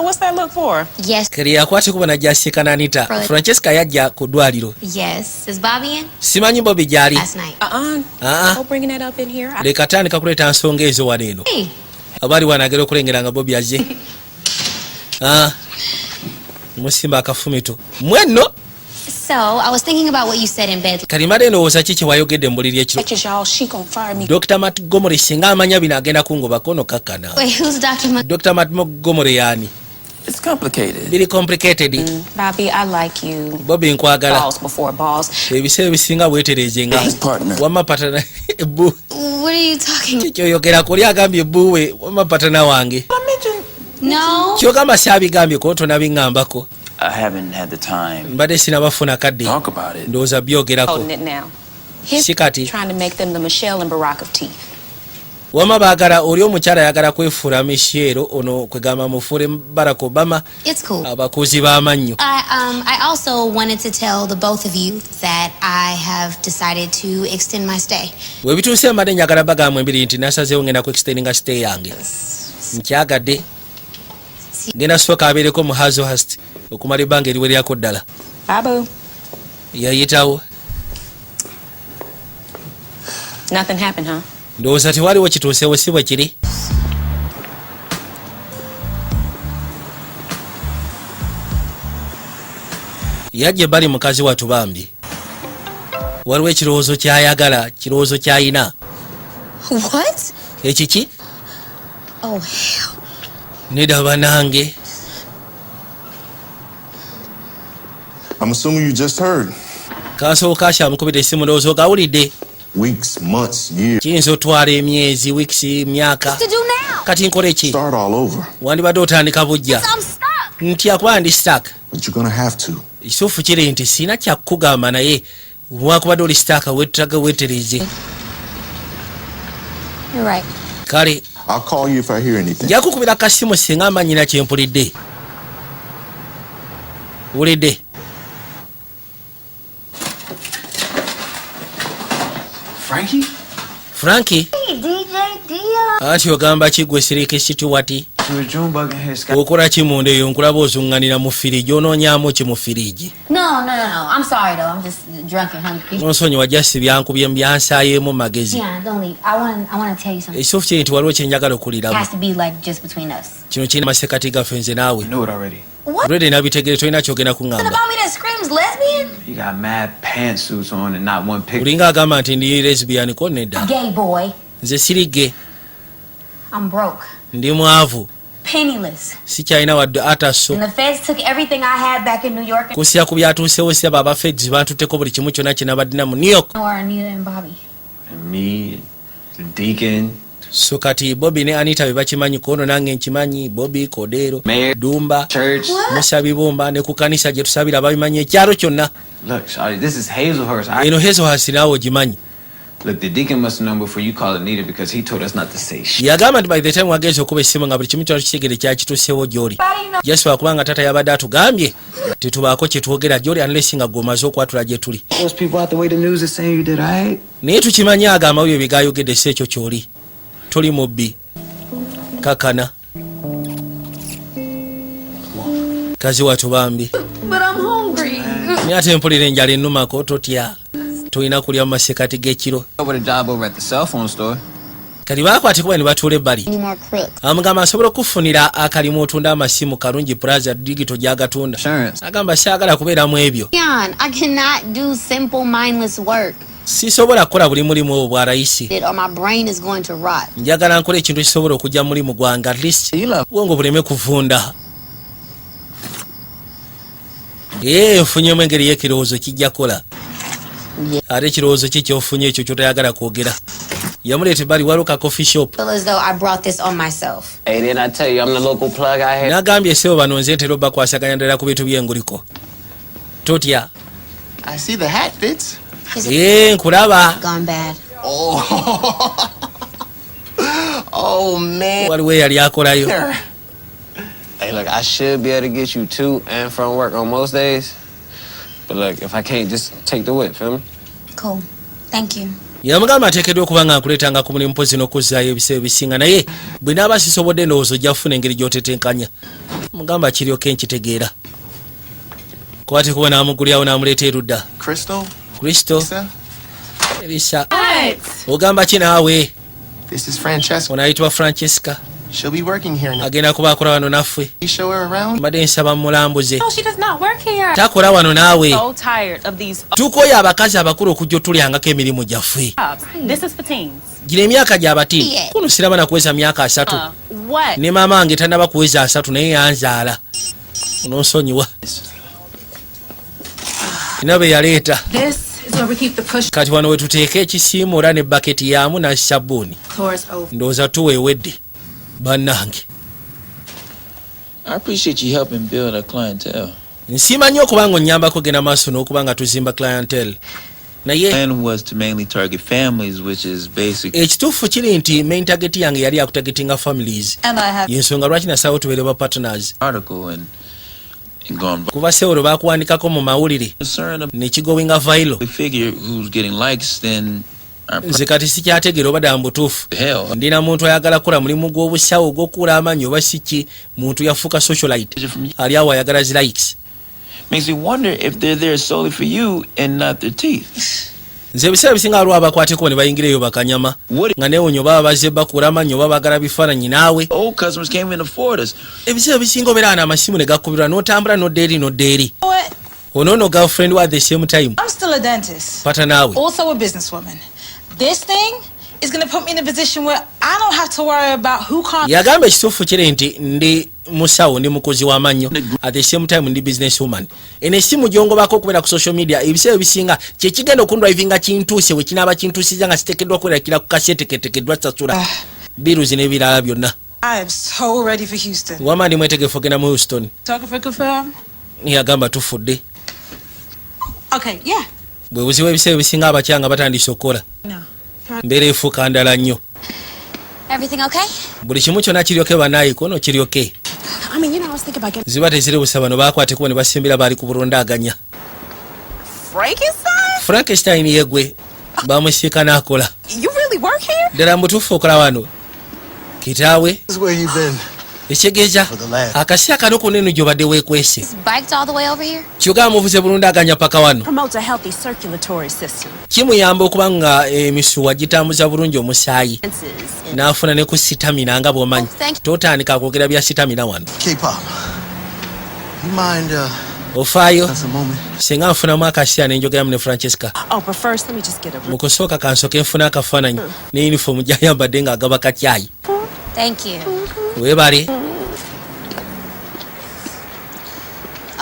What's that look for?
Yes.
Kale yakwate kuba najja aseka na Anita.
Right.
Francesca yajja ku ddwaliro.
Yes. Is Bobby in?
Simanyi Bobby gy'ali.
Last night.
Go bringing that up in here.
Leka tandika kuleeta nsonga ezo wano eno.
Hey.
Abaali wanagera okulengera nga Bobby azze. Musimba akafumito. Mwenno.
So I was thinking about what you said in bed.
Kalimade ndowooza ki kye wayogedde mu buliri ekiro.
Y'all, she gonna fire me.
Dr. Montgomery singa amanya bino agenda kungobako ono kakkana.
Wait, who's Dr.
Dr. Montgomery yaani.
It's complicated.
Biri complicated.
Bobby, I like you.
Bobby nkwagala.
Balls before balls.
Ebiseera ebisinga bwetereezenga.
His partner.
Wamma patana ebbu.
What are you talking?
Kikyoyogerako oli agambye ebbuwe wamma patana wange.
No.
Kyogamba saabigambye ko tonabiŋŋambako.
I haven't had the time
mbadde sinabafuna kadde
to talk about it.
ndowooza byogerako
Holding it now. His
si kati
trying to make them the Michelle and Barack of teeth.
wama baagala oli omukyala ayagala kwefuula Michelle ono kwegamba mufuule Barack Obama
It's cool.
abakozi b'amannyo.
I also wanted to tell the both of you that I have decided to extend my stay.
we bituuse mbadde njagala bagamba embiri nti nasazeewo ngenda ku extendinga stay yange nkyagadde ngenda sooka abeereko mu Hazelhurst okumala ebbanga eriweryako ddala.
Babu.
Yayitawo
Nothing happened, huh?
ndowooza tewaliwo kituusewo si bwe kiri. yajja ebbali mukazi watu bambi waliwo ekirowoozo kyayagala kirowoozo kyayina.
What?
Ekiki?
Oh, hell.
Nedaba nange.
I'm assuming you just heard.
Kasooka kyamukubira essimu ndowooza ogawulidde.
Weeks, months, years.
Kiyinza otwala emyezi, weeks, myaka.
What to do now?
Kati nkole ki?
Start all over.
Wandibadde otandika bujja.
I'm stuck.
Ntya kuba ndi stuck.
But you're gonna have to.
Kituufu kiri nti sina kyakugamba naye wakubadde oli stuck weetaaga weetereze.
You're right.
Kale
I'll call you if I hear anything.
nja kukubira kasimu singa manyina kyempulidde. Wulidde? Frankie?
Hey, DJ Dia.
Ati ogamba ki gwe Siriki Situwati? Okola ki munda eyo nkulaba ozuŋŋanira mu firiji onoonyaamu ki mu firiji?
No. I'm sorry though. I'm just drunk and hungry.
Nonsonyiwa jasi byankubye byansaayeemu magezi.
Yeah, don't leave. I want to tell you something.
Ekituufu kiri nti waliwo kye njagala
It
okuliramu.
has to be like just between us.
Kino kirina amasekati gaffe nze naawe.
I know it already.
What?
Already nabitegere tolina kyogenda
Something
kuŋŋamba.
about me that screams lesbian?
You got mad pantsuits on and not one picture.
Olinga agamba nti ndi lesbian ko nedda.
Gay boy.
Nze sirige.
I'm broke.
Ndi mwavu.
Penniless.
Sikyalina wadde ataso.
And the feds took everything I had back in New York.
Kusira ku byatuusewo si abo abafedzi bantutteko buli kimu kyonna kye nabaddina mu New York.
Or Anita and Bobby.
And me, the deacon,
So kati Bobby ne Anita be bakimanyi kono nange nkimanyi Bobby Kodero
Mayor,
Dumba
church.
Musabi Bomba ne ku kanisa gye tusabira babimanyi ekyalo kyonna.
Look, Shawty, this is Hazelhurst.
Eno Hazelhurst naawe ogimanyi.
Look, the deacon must have known before you called Anita because he told us not to say shit.
Yagamba nti by the time wagenze okuba essimu nga buli kimu kyonna kitegere kyakituusewo gy'oli. Yesu kubanga taata yabadde atugambye tetubaako kye twogera gy'oli unless nga gwe omaze okwatula gye tuli.
Those people out the way the news is saying you did alright.
Naye tukimanyi agamba byo bigayogedde si ekyo ky'oli. Toli mubbi. Kakana. Kazi watu bambi.
But I'm hungry.
Naye ate mpulira enjala ennumako totya. Tolina kulya mu masekati g'ekiro.
Over the job over at the cell phone store.
Kati baakwatibwa ne batuula ebbali.
Any more crooks?
Amugamba asobola okufunira akalimu otunda amasimu kalungi Plaza Digital gy'agatunda.
Insurance.
Agamba saagala kubeeramu ebyo.
Jan, I cannot do simple mindless work.
Sisobola kukola buli mulimu obwo bwa rayisi.
Or my brain is going to rot.
Njagala nkola ekintu ekisobola okujja mu mulimu gwange at least bwongo buleme kuvunda. Nfunyemu engeri y'ekirowoozo kijja kola. Ate ekirowoozo ki ky'ofunye ekyo ky'otayagala kwogera. Yamuleeta ebbali waliwo ka coffee shop.
Feel as though I brought this on myself.
Hey, didn't I tell you I'm the local plug out here?
N'agambye ssebo bano nze ntera obbakwasaganya ddala ku bintu by'enguliko. Totya.
I see the hat fits.
Nkulaba.
Gone bad.
Oh, man.
Waliwo eyali akolayo.
Hey, look, I should be able to get you to and from work on most days. But look, if I can't, just take the whip, feel me?
Cool. Thank you.
Yamugamba ateekeddwa okuba nga nkuleetanga ku mulimu mpozi n'okuzzaayo ebiseera ebisinga naye bwe naaba sisobodde ndowooza ojja kufuna engeri gy'otetenkanya. Mugamba kiryoke nkitegeera. Kwate kuba n'amugulyawo n'amuleeta erudda. Kristo. Elisa. Ogamba ki naawe?
This is Francesca.
Ono ayitibwa Francesca.
She'll be working here now.
Agenda kuba akola wano naffe.
You show her around?
Mbadde nsaba mulambuze.
No, she does not work here.
Takola wano naawe.
So tired of these
Tukoye abakazi abakulu okujja otulyangako emirimu gyaffe.
jobs. This is for teens.
Gino emyaka gy'abati. Kuno siraba na kuweza myaka 3.
What?
Ne mama wange tannaba kuweza 3 naye yanzaala. Ononsonyiwa. Ina be yaleeta.
This is where we keep the push
Kati wano we tuteeka ekisiimu era ne baketi yamu na sabbuuni.
tours over.
Ndowooza tuweewedde. Bannange.
I appreciate you helping build a clientele.
nsimanyi okubanga onyambako genda maaso n'okubanga tuzimba clientele naye
plan was to mainly target families, which is basic.
ekituufu kiri nti main target yange yali akutargetinga families yensonga lwaki nasawo tubeere ba partners
Article and gone by.
kuba sewolo bakuwandikako mu mawulire nekigowinga viral
We figure who's getting likes, then our
nze kati sikyategeera oba ddala mbutuufu
hell.
ndina muntu ayagala kukola mulimu gw'obusawo ogw'okuula amaanyi oba siki muntu yafuuka socialite ali awo ayagala zi likes
Makes me wonder if they're there solely for you and not their teeth.
nze ebiseera bisinga waliwo abakwateko ne bayingireyo bakanyama nga neewunya oba bazze bakuula amaanyi oba bagala bifaananyi naawe
Old customers can't even afford us.
ebiseera bisinga obeera n'amasimu ne gakkubirwa n'otambula n'oddeeri onoono girlfriend wa at the same time
I'm still a dentist.
pata naawe
Also a businesswoman. This thing is going to put me in a position where I don't have to worry about who can't.
yagamba ekituufu kiri nti ndi musawo ndi mukozi w'amannyo at the same time ndi business woman eno essimu gyongobako okubeera ku social media ebiseera ebisinga kyekigenda okundrivinga kintuuse we kinaaba kintuusiza nga siteekeddwa kwerakira ku kaseteketekeddwa sasula biruzi n'ebirala byonna
I am so ready for Houston.
wama ndi mwetegefu ogenda mu Houston
Talking for confirm?
yagamba tufudde
Okay, yeah.
bwe buzibu ebiseera ebisinga abakyanga batandise okukola
No.
mbeera efuuka ndala nnyo
Everything okay?
buli kimu kyonna kiryoke banaayiko no kiryoke
I mean, I was thinking about getting
ziba teziri busa bano bakwatekuba ne basimbira baali ku bulondaaganya
Frankenstein?
Frankenstein yegwe bamusiika n'akola
You really work here?
ddala mutuufu okola wano kitaawe
This is where you've been.
ekyegeeza akaseera kano konna eno gy'obadde weekwese
Biked all the way over here?
kyogaba muvuze bulundaaganya paka wano
Promotes a healthy circulatory system.
kimuyamba okuba nga emisuwa gitambuza bulungi omusaayi n'afuna ne ku sitamina nga bw'omanyi totandika kwogera bya sitamina wano
K-pop. You mind,
ofaayo
just a moment?
singa nfunamu akaseera ne njogeramu ne Francesca
Oh, but first, let me just get a
mu kusooka kansoke nfuna akafaananyi ne yunifoomu gy'ayambadde ng'agaba katyayi
Thank you.
weebale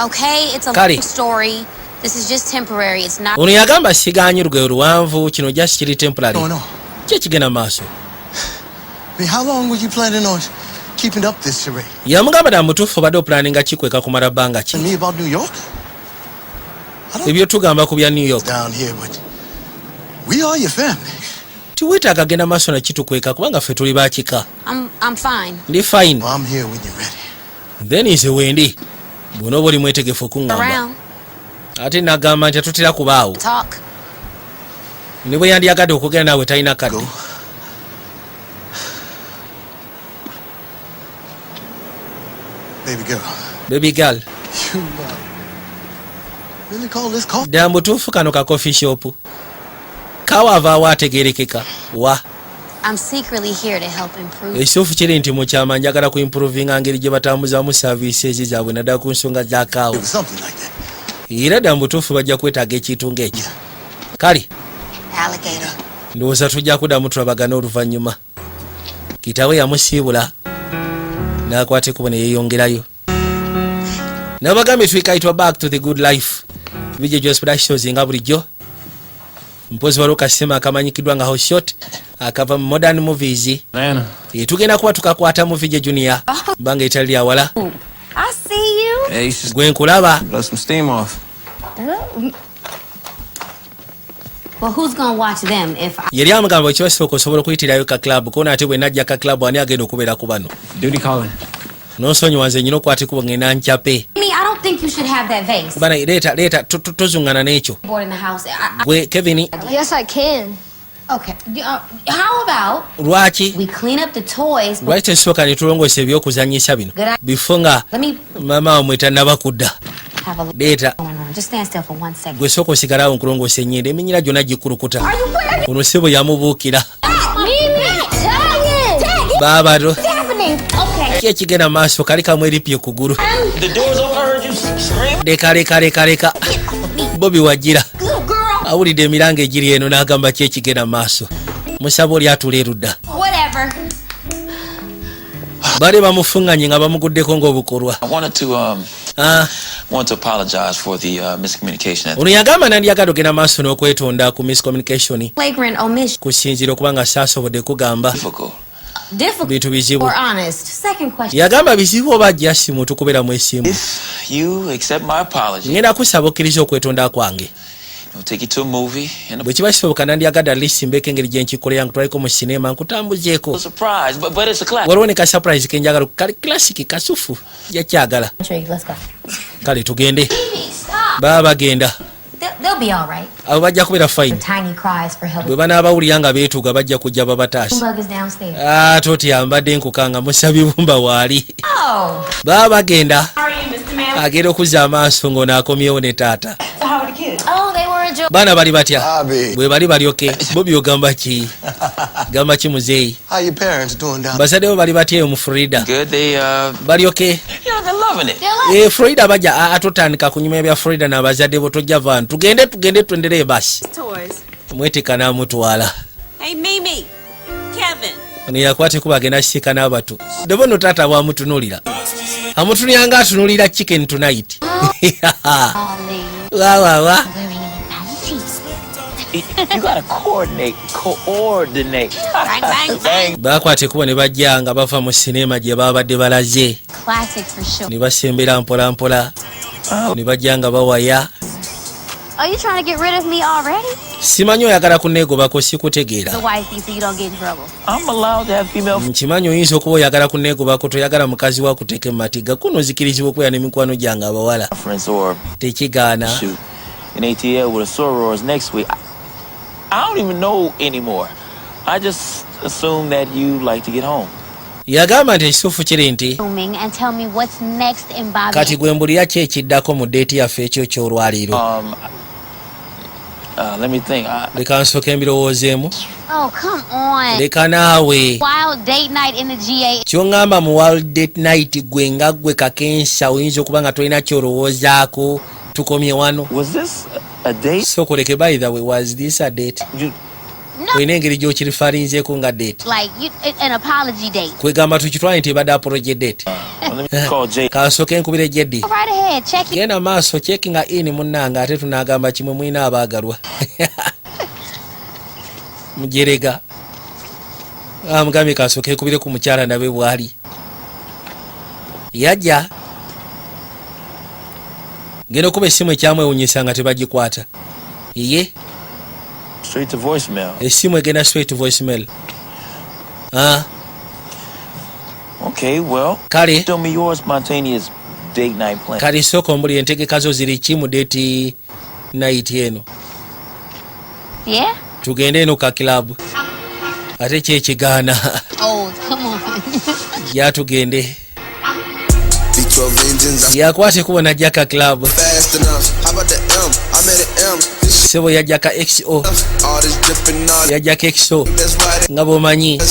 Okay, it's a
Kale.
long story. This is just temporary. It's not.
ono yagamba sigaanyi lugoye luwanvu kino just kiri temporary
No, no.
kyekigenda maaso
I mean, how long were you planning on keeping up this charade?
yamugamba dda mutuufu obadde opulaninga kikweka kumala bbanga ki
And me about New York?
ebyo tugamba ku bya New York
Down here, but we are your family.
tiweetaaga genda maaso na kitukweka kubanga ffe tuli bakika
I'm fine.
ndi fine
Well, I'm here when you're ready.
then nze wendi bw'onooba oli mwetegefu okuŋŋamba
Around.
ate nagamba nti atutera kubaawo
Talk.
ne bwe yandiyagadde okugenda naawe talina kadde
Go. Baby girl,
baby girl
you really call this coffee?
ddala mutuufu kano ka coffee shop kawaavaawo ategeerekeka wa
I'm secretly here to help improve.
ekituufu kiri nti mu kyama njagala ku improvinga ngeri gye batambuzaamu services zaabwe naddala ku nsonga za kaawo
It was something like that.
era ddala mutuufu bajja kwetaaga ekintu ng'ekyo kale
Alligator.
ndowooza tujja kuddamu tulabagana oluvannyuma kitaawe yamusiibula n'akwata ekkubo ne yeeyongerayo nabagambye twikayitwa back to the good life video Joyce Productions nga bulijjo mpozi waliwo kasema akamanyikiddwa nga hotshot akava mu modern movies tugenda kuba tukakwata mu video junior banga etali lya wala
I see you.
Hey, you should
gwe nkulaba
blow some steam off.
Well, who's gonna watch them if I...
yali amugamba ekibasooka osobola okuyitirayo ka club kona ate bwe najja ka club ani agenda okubeera ku bano
Duty calling.
nonsonyiwa nze nyina okwata ekubo ngenda nkyape
I don't think you should have that vase.
bana leeta tozuŋŋana n'ekyo
Board in the house.
gwe Kevin
Yes, I can. Okay. How about
lwaki
we clean up the toys?
lwaki tesooka ne tulongoosa ebyokuzanyisa bino bifo nga
Let me
maama wamwe tannaba kudda
have a
leeta
going on. Just stand still for 1 second.
gwe sooka osigalawo nkulongoosa ennyinda eminyira gyonna gikulukuta
Are you ready?
ono sebo yamubuukira
Tag it.
baabato
What's happening? Okay.
ki ekigenda mu maaso kali kamu eripye kugulu leka bobi wagira
Good girl.
awulidde emiranga egiri eno n'agamba ki ekigenda mu maaso musaba oli atula erudda
Whatever.
bali bamufuŋŋanye nga bamuguddeko ng'obukolwa
I wanted to apologize for the miscommunication.
ono yagamba nandiyagala ogenda maaso n'okwetonda ku miscommunication
Flagrant omission.
kusinziira okuba nga saasobodde kugamba
Difficult.
Difficult
bintu bizibu.
or honest? Second question.
Yagamba bizibu oba ajja simu tukuberamu esimu.
If you accept my apology,
Ngenda kusaba okkiriza okwetonda kwange.
I'll take you to a movie and
Bwe kiba kisoboka nandyagadde alisi mbeka engeri gye nkikolera nkutulaleko mu sinema nkutambuzeeko.
a surprise, but it's a class.
Waliwo ne ka surprise ke njagala kali classic kasufu yakyagala.
Let's go.
Kale tugende.
Stop.
Baba bagenda.
They'll be all right.
Abo bajja kubeera fine.
Tiny cries for help.
Bwe banaabawulira nga beetuuga bajja kujja babataasi.
Bug is downstairs.
Toti ambadde nkukanga musabye bumba waali.
Oh.
Baba bagenda.
How are you, Mr. Man?
Agenda okuzza amaaso ng'onaakomyewo ne taata.
So how are the kids?
Oh, they were a joke.
Baana bali batya?
Bobby.
Bwe bali balyoke. Bobi ogamba ki? Gamba ki muzeeyi?
How your parents doing down?
Bazadde bo bali batya eyo mu Florida?
Good, they
Balyoke.
they're loving it.
Florida bajja atotandika kunyuma ebya Florida n'abazadde bo tojja vaanu. Tugende tuendelee basi.
Toys.
Mwetika n'amutwala.
Hey, Mimi. Kevin.
Ono yakwate kuba agenda kisiika n'abatu. Debo no taata bw'amutunuulira. Amutunulira nga atunuulira chicken tonight. Wa.
You gotta coordinate.
Baakwate kuba ne bajja nga bava mu sinema gye babadde balaze.
Classic for sure.
Ne basembera mpola mpola. Ne bajja nga bawaya.
Are you trying to get rid of me already?
Simanyi oyagala kunneegobako sikutegeera.
The wifey so you don't get in trouble.
I'm allowed to have female.
Nkimanyi oyinza okuba oyagala kunneegobako toyagala mukazi wa kuteeka ematiga kuno ozikirizibwa okweya n'emikwano gyange abawala.
Friends or
Tekigaana.
shoot in ATL with a sorors next week. I don't even know anymore. I just assume that you like to get home.
Yagamba nti ekituufu kiri nti
And tell me what's next in Bobby.
kati gwe mbulira ki ekiddako mu deeti yaffe ekyo ky'olwaliiro.
Let me think.
Leka nsooke mbirowoozeemu.
Oh, come on.
Leka naawe.
Wild date night in the GA.
Ky'oŋŋamba mu World Date Night gwe nga gwe kakensa oyinza okuba nga tolina ky'olowoozaako tukomye wano.
Was this a date?
So koleke by the way, was this a date? Olina engeri gy'okirifalinzeeko nga date.
Like an apology date.
Kwegamba tukitwale nti ebadde apology date.
Let me call Jay.
Kansooke nkubire Jedi.
Go right ahead. Check it.
Genda maaso checkinga in munnanga ate tunaagamba kimwe mwina abaagalwa. Mujerega. Mugambye kansooke nkubire ku mukyala ndabe bwali. Yajja. Genda okuba essimu ekyamwewunyisa nga tebagikwata. Iye.
Straight to voicemail.
Esimu egenda straight to voicemail.
Okay, well,
Kale.
tell me your spontaneous date night plan.
Kale soko mbuli entegeka zo ziri ki mu date night eno?
Yeah?
Tugende eno ka club. Ate kyekigaana.
Oh, come on.
Ya tugende. Yakwate kubona jaka club. Sebo yajaka XO. Yajaka XO. Nga bwomanyi.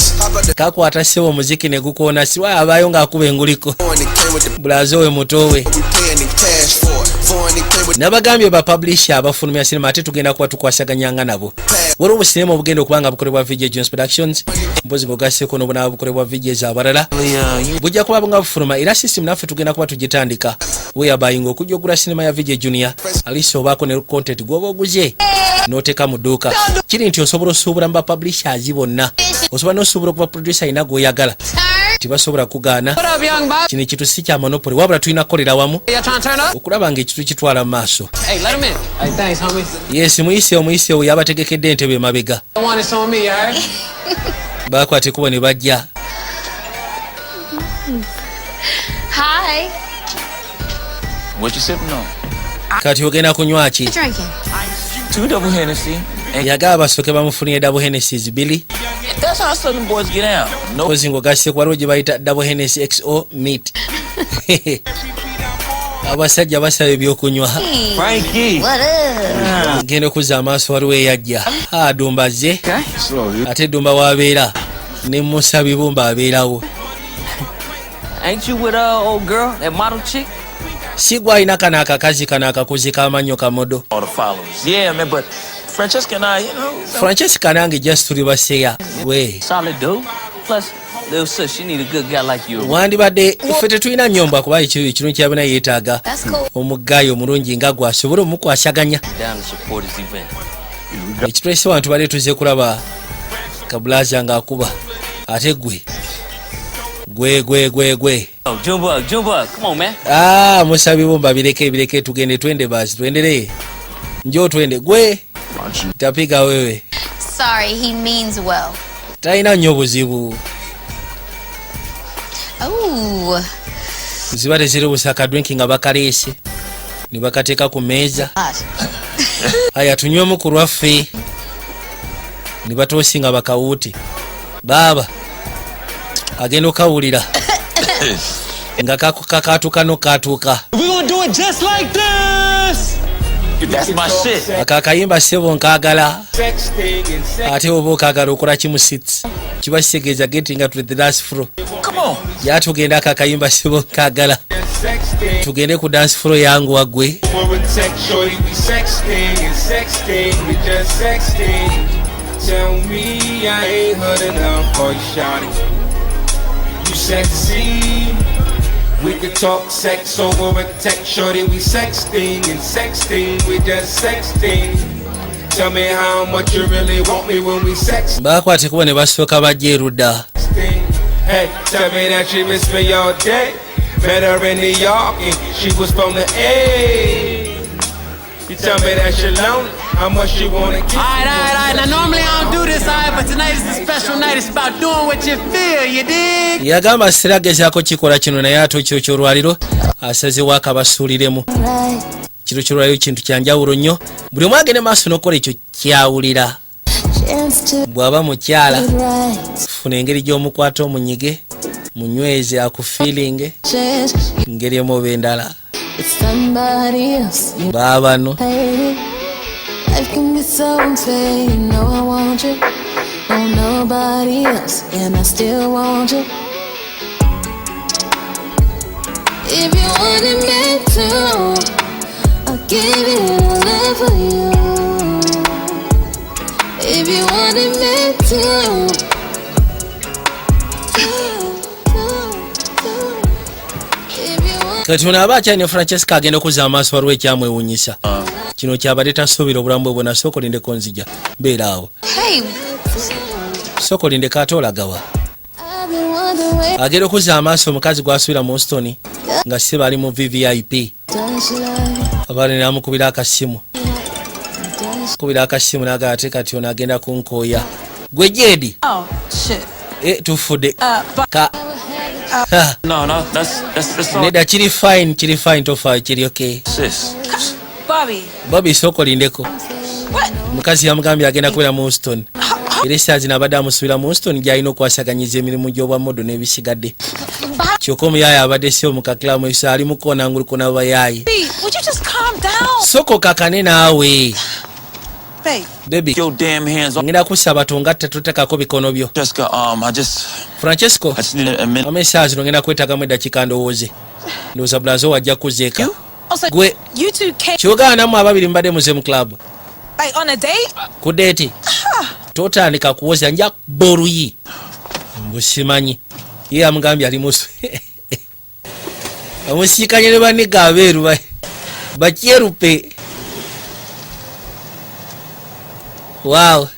Kakwata sebo muziki ne gukoona siwa abayo nga akuba enguliko. Bulazo we mutowe. Nabagambye ba publisher abafulumya sinema ate tugenda kuba tukwasaganyanga nabo. Waliwo obusinema obugenda okubanga bukolebwa Video Jones Productions. Mpozi ngogasseko n'obunaba bukolebwa videos abalala. Bujja kuba nga bufuluma era system naffe tugenda kuba tugitandika. Weyabayinga okujja ogula sinema ya Video Junior. Alisi obaako ne content gwoba oguze. N'oteeka mu dduuka. Kiri nti osobola osuubula mu ba publishers bonna. Osobola n'osuubula okuba producer ayina gw'oyagala. Tibasobola kugaana. Kino ekintu si kya monopoly wabula tulina kukolera wamu okulaba ng'ekitu kitwala mu maaso. Yes, muyiseewo yabategekedde entebe emabega. Baakwate kuba ne bajja.
Hi.
What you sipping on?
Kati ogenda kunywa ki?
Drinking.
2 double Hennessy.
Yagaba basooke bamufunire double Hennessy's bili.
That's how Southern boys get down. No.
Kozi ngogasse ku waliwo gye bayita double Hennessy XO meat. Abasajja basaba ebyokunywa.
Frankie.
What up?
Genda okuzza amaaso waliwo eyajja. Dumbaze. Ate Dumba wabeera. Ne Musa Bibumba abeerawo.
Ain't you with old girl, that model chick?
Sigwa alina kano akakazi kano akakuzi k'amannyo kamodo.
All the followers. Yeah, man, but Francesca and I, you know.
Francesca nange just tuli baseya. We.
Solid dude. Plus, little sis, she need a good guy like you.
Wandibadde ffe tetulina nnyomba kuba ekiro kyabina yeetaaga omuggayo omulungi nga gwe asobole omukwasaganya.
Down to support his event.
Ekitwese wantu bale tuze kulaba kabulaza ng'akuba. ate gwe.
Oh, Junebug, come on, man.
Musabi bomba bireke tugende twende basi tuendelee. Njoo twende gwe. Tapiga wewe.
Sorry, he means well.
Taina nnyo buzibu.
Ooh.
Zibade ziri busaka drinking abakalese. Ni bakateeka ku meeza. Aya tunywemu ku lwaffe. Ni batoosinga bakawuti. Baba. Agenda okawulira. Nga kakatuka nokatuka.
We're gonna do it just like this.
That's my shit.
Akakayimba sebo nkagala. Ate oba okagala okola kimusitsi. Kiba kisegeeza getting to the dance floor.
Come on.
Ya tugenda akakayimba sebo nkagala. Tugende ku dance floor yangu wagwe.
Tell me I ain't heard enough for you, shawty. You sexy. We could talk sex over a text, shorty. We sexting and sexting. We just sexting. Tell me how much you really want me when we sex.
Bakwate kuba ne basooka bajja erudda.
Hey, tell me that she miss me all day. Met her in New York and she was from the A. You tell me that you're lonely. How much you wanna get?
Alright. Now normally I don't do this, but tonight is a special night. It's about doing what you feel, you dig?
Yagamba siragezaako kikola kino naye ate kyo kyolwaliro asazewo akabasuuliremu. Kino kyolwaliro kintu kyanjawulo nnyo. Buli omu agende maaso n'okukola ekyo kyawulira. Bw'aba mukyala funa engeri gy'omukwata omunyige munyweze akufiilinge ngeri emu oba endala. Baabano
Life can be so unfair, you know I want you. No, nobody else, and I still want you. If you wanted me to, I'll give it all for you. If you wanted me to,
kati ono aba akyalina Francesca agenda okuzza amaaso waliwo ekyamwewuunyisa. Kino kyabadde tasuubira obulamu bwe bwonna. Sooka olindeko nzija mbeera awo. Sooka olindeko ate olagawa. Agenda okuzza amaaso omukazi gw'asuubira mu Houston nga sseba ali mu VVIP. Abaali n'amukubira akasimu. N'agala ate kati ono agenda kunkooya. Gwe Jedi. Tufudde.
No, that's all.
Neda kiri fine tofa kiri okay.
Sis.
Bobby sooka olindeko. Mukazi yamugambye agenda kubeera mu Houston. Era essaazi n'abadde amusuubira mu Houston gy'alina okwasaganyiza emirimu gy'obwa modo n'ebisigadde. Kyokka omuyaayi abadde si omukakiramu ekisa ali mu koona nguluko n'abayaayi. Sooka okakane naawe. Baby,
your damn hands on.
Ngenda kusaba tongatta tutekako bikono byo.
Jessica,
Francesco,
I just need a minute.
Amesaazi ngenda kwetagamu eddakiika ndowooze. Ndowooza bulazo wajja kuzeeka. Gwe, kyogaana nammwe ababiri mbadde muze mu club.
Like on a date?
Ku date. Totandika kuwoza nja boruyi. Mbusimanyi. Ye amugambye ali musu. Amusikanye ne banniga abeeru bakyerupe. Wow.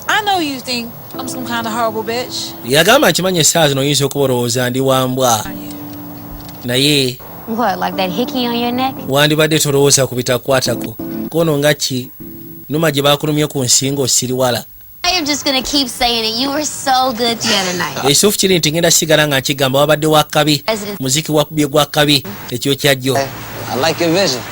I know you think I'm some kind of horrible bitch.
Yagamba kimanye essaazi n'oyinza okuba olowooza ndi wambwa. Naye
What, like that hickey on your neck?
wandibadde tolowooza ku bitakwatako. Kono nga ki numa gye baakulumye ku nsingo osiriwala.
I am just gonna keep saying it. You were so good the other night.
Ekituufu kiri nti ngenda sigala nga nkigamba wabadde wa kabi. Muziki wakubye gwa kabi ekyo kyajjo.
I like your vision.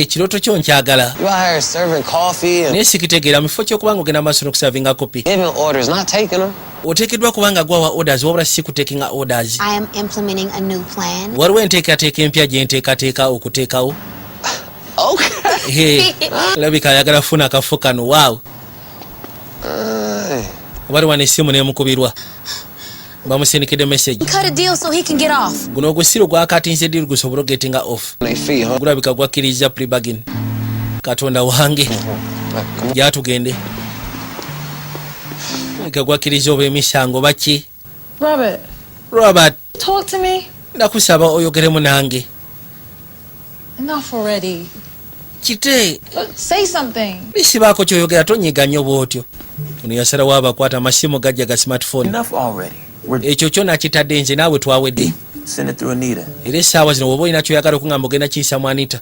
Kiroto kyo nkyagala.
You out here serving coffee and
naye sikitegeera mufo kyokubanga ogenda maaso n'okusavinga kopi.
giving orders, not taking them.
Oteekeddwa kubanga gwawa orders wabula si kutekinga orders.
I am implementing a new plan.
Waliwo enteekateeka empya gye nteekateeka okuteekawo.
Okay.
Labika ayagala funa akafo kano. Waaw. Waliwo n'essimu n'emukubirwa. Bamusindikidde message.
Cut a deal so he can get off.
Guno ogusiro gwakatinze deal gusobola gettinga off. Gulabika gwakkiriza pre-bargain. Katonda wange. Gyatugende. Gwakkiriza oba emisango baki. Robert.
Talk to me.
Nakusaba oyogeremu nange.
Enough already.
Kite.
Say something.
Bisibaako kyoyogera tonyiga nnyo bw'otyo. ono yasalawo abakwata amasimu gajja ga smartphone.
Enough already.
Ekyo kyo nakitadde nze naawe twawedde.
Send it through Anita.
Era essaawa zino woba olina kyoyagala okungamba ogenda kiyisa mu Anita.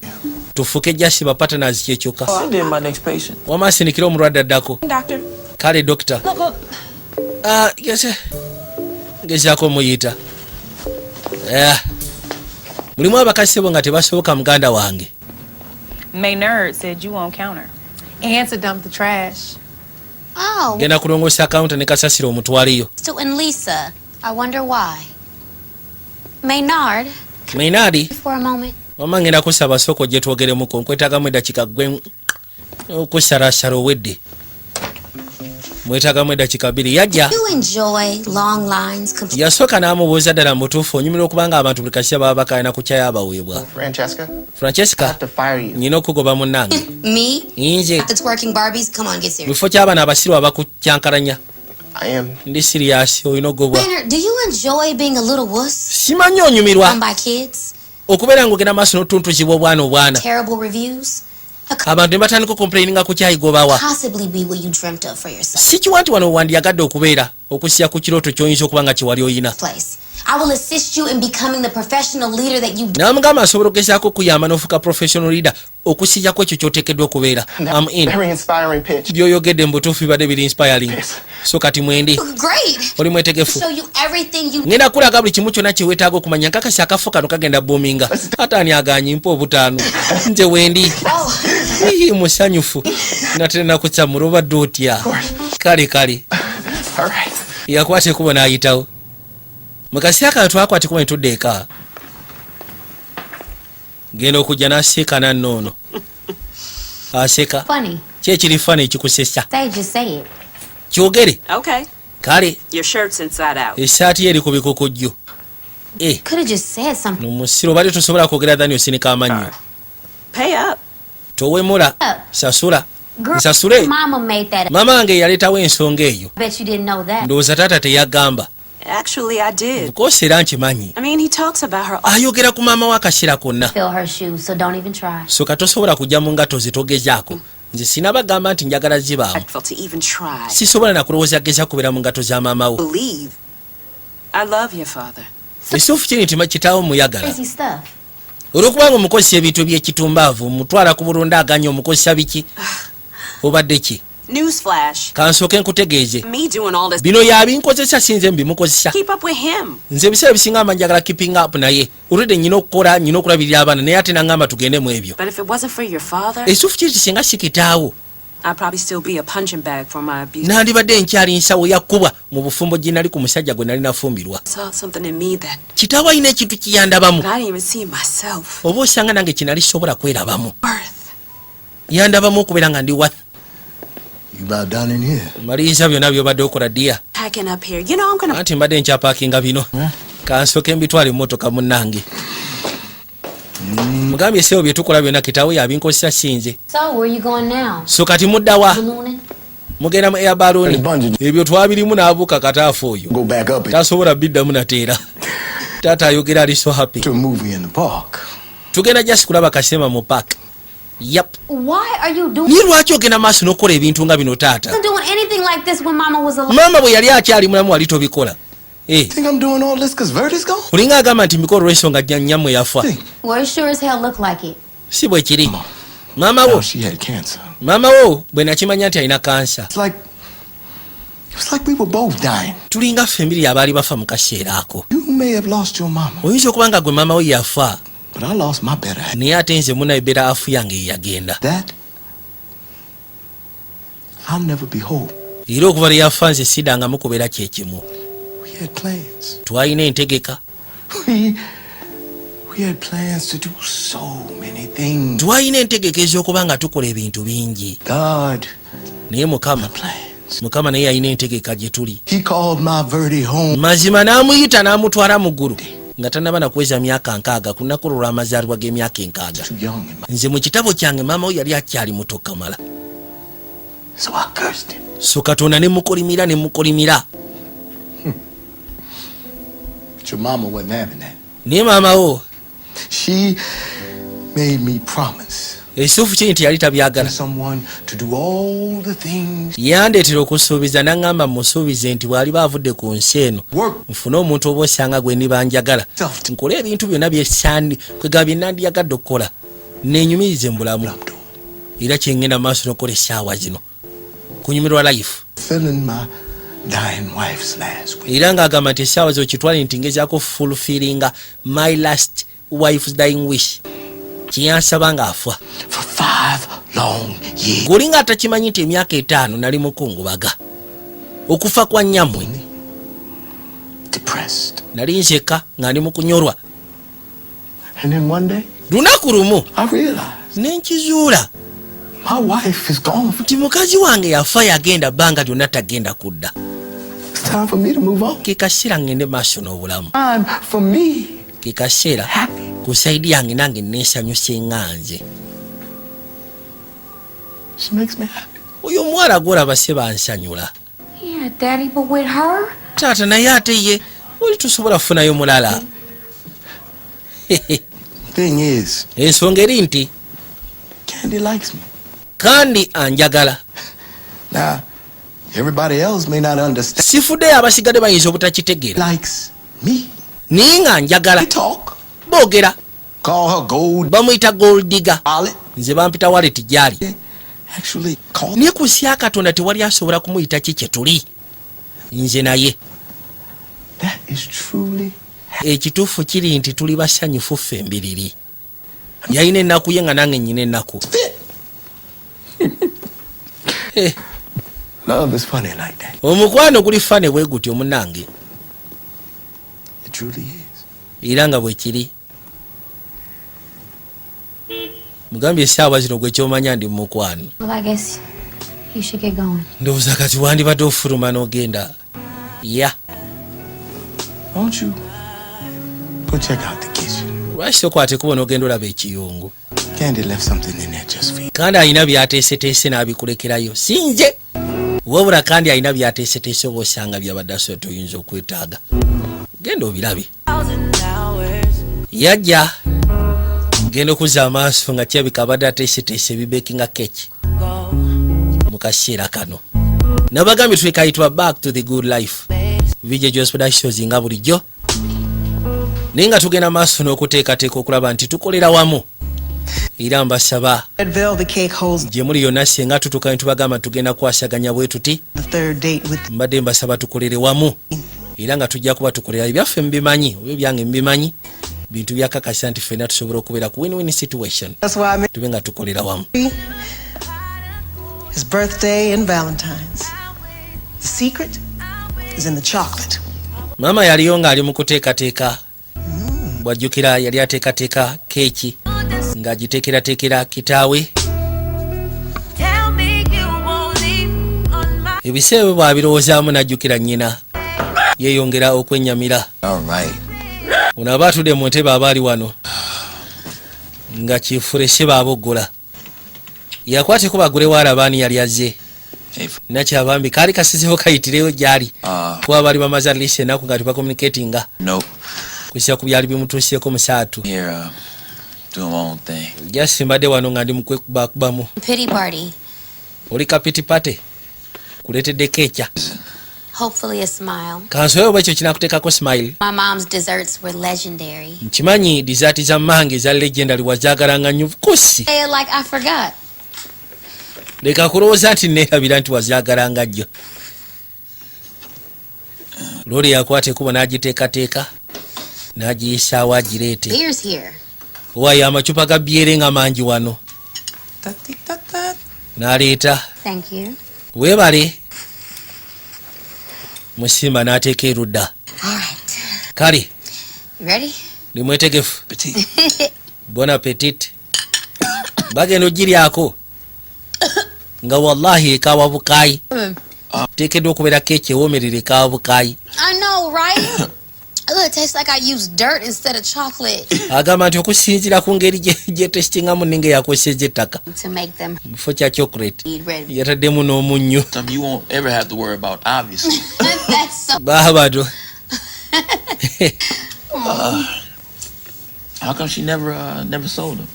Tufuke jasi ba partners kyekyokka.
I'm doing my next patient.
Wamasinikira omulwadde addako.
Doctor.
Kale doctor. Gezaako muyita. Mulimu abakase bo nga tebasoboka muganda wange.
Maynard said you won't counter.
And to dump the trash.
Oh,
Genda kulongoosa akawunta ne kasasira omutwaliyo.
Still and Lisa. I wonder why. Maynard,
Maynard,
for a moment.
mama ngenda kusaba soko gye twogeremuko nkwetagamu eddakiika gwe okusalasala owedde. Mwetagamu eddakiika 2 yajja.
You enjoy long lines.
Yasooka n'amubuuza ddala mu butuufu onyumira okubanga abantu buli kasya baba bakalina ku kyayo abaweebwa. Francesca, nyina okugoba munnange.
Me?
Nze.
The twerking Barbies? Come on, get serious.
Bifo ky'abaana abasirwa abakukyankalanya. Ndi serious olina ogobwa.
Maynard, do you enjoy being a little wuss?
Simanyi onyumirwa.
Run by kids?
Okubeera ng'ogenda maaso n'otuntuzibwa obwana.
Terrible reviews?
Abantu ne batandika complaininga ku kyayigobawa.
Possibly be what you dreamt of for yourself.
Si kiwanti wano wandiyagadde okubeera okusiya ku kirooto ky'oyinza okuba nga kiwali oyina.
I will assist you in becoming the professional leader that you
Namugamba asobola okugezaako okuyamba n'ofuuka professional leader okusijjako ekyo ky'oteekeddwa okubeera. I'm in. By'oyogedde mu butuufu bibadde biri inspiring. So kati mwendi.
Great.
Oli mwetegefu.
Show you everything you
Ngenda kulaga buli kimu kyonna kye weetaaga okumanya nkakasi akafo kano kagenda boominga. Ate ani aganye mpa obutaano. Nze wendi. Musanyufu. Natera nakukyamu obadde otya. Kale. Yakwata ekubo n'ayitawo. Mukasi akano twakwata ekubo ne tudda eka. Genda okujja n'aseeka nannoono. Aseka.
funny.
Ki ekiri fana ekikusesa?
Just say it.
Kyogere.
Okay.
Kale.
Your shirt's inside out.
Essaati ye eri ku bikokojjo.
Could have just said something.
Nomusiro bali tosobola kwogera ddani osinika amannya.
Pay up.
Towemula. Sasula. Nsasule.
Mama made that.
Mama wange yaleetawo ensonga eyo.
Bet you didn't know that.
Ndowooza taata teyagamba.
Actually, I did.
Koosi era nkimanyi.
I mean, he talks about her.
Ayogera ku maama we akaseera konna.
Fill her shoes, so don't even try.
So katosobola kujja mu ngato zitogezaako. Nze sinabagamba nti njagala zibaawo.
To even try.
Sisobola na kulowooza geza kubeera mu ngato za maama wo.
Believe. I love your father.
Ekituufu kiri nti kitaawo muyagala.
Crazy stuff.
Olw'okubanga omukozesa ebintu by'ekitumbavu mutwala ku bulondaganya omukozesa biki? Obadde ki?
Newsflash.
Kansooke nkutegeeze.
Me doing all this.
Bino yabinkozesa sinze mbimukozesa.
Keep up with him.
Nze ebiseera bisinga mba njagala keeping up naye. Olwedde nyina okukola, nyina okulabirira abaana naye ate nangamba tugende mu ebyo.
But if it wasn't for your father,
Ekituufu kiri singa si kitaawo.
I'd probably still be a punching bag for my abuse.
Nandibadde nkyali nsawo yakkubwa mu bufumbo gye nali ku musajja gwe nali nafumbirwa.
Saw something in me that
Kitaawo alina ekintu kiyandabamu.
I didn't even see myself.
Oba osanga nange kinali sobola kwerabamu. Yandabamu okubeera nga ndi wa.
You about done in here?
Maliriza byonna by'obadde okola ddiya.
Packing up here. You know I'm gonna.
Anti mbadde nkyapaakinga bino. Kansooke mbitwale mu mmotoka munnange. Mugambye seewo bye tukola byonna kitaawo yabinkozesa sinze.
So where you going now?
So kati muddawa.
Ballooning?
Mugenda mu air balloon. Ebyo twabirimu n'abuuka kataafu oyo.
Go back up.
Tasobola biddamu nateera. Taata ayogera ali so happy.
To a movie in the park.
Tugenda just kulaba kasema mu park. Yep.
Why are you doing?
Ni lwaki ogenda maaso n'okola ebintu nga bino taata?
I wasn't doing anything like this when Mama was alive.
Mama bwe yali akyali mulamu wali tobikola.
Think I'm doing all this because Verdi's gone?
Olinga agamba nti mikolo lw'ensonga nyammwe yafa.
Well, it sure as hell look like it.
Si bwe kiri. Mama wo.
She had cancer.
Mama wo bwe nakimanya nti alina kansa.
It was like we were both dying.
Tulinga ffemiri abaali bafa mu kaseera ako.
You may have lost your mama.
Oyinza okuba nga gwe maama we yafa.
But I lost my better half.
Naye ate nze munayo better half yange ye yagenda.
That I'll never be whole.
Era okuva lwe yafa nze sidangamu kubeera kye kimu.
We had plans.
Twalina entegeka.
We had plans to do so many things.
Twalina entegeka ez'okuba nga tukola ebintu bingi.
God.
Naye Mukama naye yalina entegeka gye tuli.
He called my Verdi home.
Mazima n'amuyita n'amutwala mu ggulu. Nga tannaba na kuweza myaka 6 ku lunaku lw'amazaalibwa g'emyaka 6. Nze mu kitabo kyange maama we yali akyali muto kamala.
So I cursed him.
So Katonda ne mukolimira.
But your mama wasn't having that.
Naye maama wo.
She made me promise.
Ekituufu kiri nti yali tabyagala.
Someone to do all the things.
Yandeetera okusuubiza n'aŋŋamba musuubize nti bw'ali baavudde ku nsi eno nfune omuntu oba osanga gwe ndibanjagala nkole ebintu byonna kwegaba bye nandyagadde okukola neenyumirize mu bulamu era kyengenda maaso n'okukola essaawa zino kunyumirwa life.
Filling my dying wife's last week.
Era ng'agamba nti essaawa zo kitwale nti ngezaako fulfillinga my last wife's dying wish. Kiyansaba ng'afa.
For 5 long years.
Guli ng'atakimanyi nti emyaka 5 nali mukungubaga. Okufa kwa nnyamwe.
Depressed.
Nali nseka nga ndi mu kunyorwa.
And then one day,
lunaku lumu
I realized
nenkizuula
my wife is gone.
Nti mukazi wange yafa yagenda bbanga lyonna tagenda kudda.
It's time for me to move on.
Ke kaseera ngende maaso n'obulamu.
Time for me.
Ke kaseera ku saidi yange nange neesanyuse nganze.
She makes me happy.
Oyo mwala gw'olaba se bansanyula.
Yeah, Daddy, but with her?
Taata naye ate ye oli tusobola kufunayo mulala.
Thing is,
ensonga eri nti
Candy likes me.
Kandi anjagala.
Now, everybody else may not understand.
Sifudde abasigadde bayinza obutakitegeera.
Likes me.
Naye nga njagala.
They talk.
Boogera.
Call her gold.
Bamuyita gold digger.
Wallet.
Nze bampita wallet gyali.
Actually, call.
Naye ku nsi ya Katonda tewali asobola kumuyita ki kye tuli. Nze naye.
That is truly.
Ekituufu kiri nti tuli basanyufu ffe embiriri. Yalina ennaku ye nga nange nnyina ennaku.
Love is funny like that.
Omukwano guli fane bwe gutyo munnange.
It truly is.
Era nga bwe kiri. Mugambye essaawa zino gwe kyomanya ndi mu mukwano.
Well, I guess you should get going.
Ndowooza kati wandibadde ofuluma n'ogenda. Ya.
Won't you go check out the kitchen?
Lwaki tokwate kuba n'ogenda olaba ekiyungu.
Candy left something in there just for you.
Kandi alina byateeseteese n'abikulekerayo. Si nze. Wabula kandi alina byateeseteese oba osanga byabadde asobola toyinza okwetaaga. Genda obirabe. Yajja. Genda okuzza amaaso nga kirabika abadde ateeseteese ebibekinga keki. Mu kaseera kano. Nabagambye twekayitibwa Back to the Good Life. Vijay Jos Productions nga bulijjo. Naye nga tugenda maaso n'okuteekateeka okulaba nti tukolera wamu. Era mbasaba gye muli yonna singa tutuuka ne tubagamba tugenda kwasaganya bwe tuti. Mbadde mbasaba tukolere wamu. Era nga tujja kuba tukolera ebyaffe mubimanyi oba ebyange mubimanyi. Bintu byakakasa nti ffenna tusobola okubeera ku win-win situation. Tube nga tukolera wamu.
His birthday and Valentine's. The secret is in the chocolate.
Mama yaliyo nga ali mu kuteekateeka. Bwajjukira yali ateekateeka keeki ng'agiteekerateekera kitaawe. Ebiseera bw'abirowoozaamu n'ajjukira nnyina. Yeeyongera okwennyamira. Ono aba atudde mu ntebe aba ali wano nga kifureshe baaboggola. Yakwateko bagulewo alabaani yali azze. Nakyabambi kaali kasizeho kayitireyo gyali. Kuba bali bamaze at least ennaku nga tubakomunicatinga. Kusa ku byali bimutuuseeko mu saatu. Just mbadde wano nga ndi mu kwekubakubamu.
Pity party.
Oli kapiti pate. Kuleetedde keekya.
Hopefully a smile.
Kansoyo bwekyo kinakuteekako smile.
My mom's desserts were legendary.
Nkimanyi dessert za mmange eza legendary wazaagalanga nnyo kusi.
Say it like I forgot.
Leka kulowooza nti neerabira nti wazaagalanga jjo. Lori yakwata ekubo n'agiteekateeka n'agiyisaawo agireete.
Beer's here.
Waayo amacupa ga byere nga mangi wano. N'aleeta.
Thank you.
Weebale. Musimba n'ateeka erudda. Kale.
Ready?
Ndi mwetegefu. Bon appetit. Bagenda ogiryako. Nga wallahi ekaawa bukaayi. Teekeddwa okubeera keeki ewoomerera ekaawa bukaayi.
I know, right? Ugh, it tastes like I used dirt instead of chocolate.
Agamba nti okusinziira ku ngeri gyetesitingamu ninga yakozesezza ettaka.
To make them.
Bifo kya chocolate. Yataddemu n'omunnyo.
You won't ever have to worry about, obviously.
That's so...
Baabado.
How come she never sold them?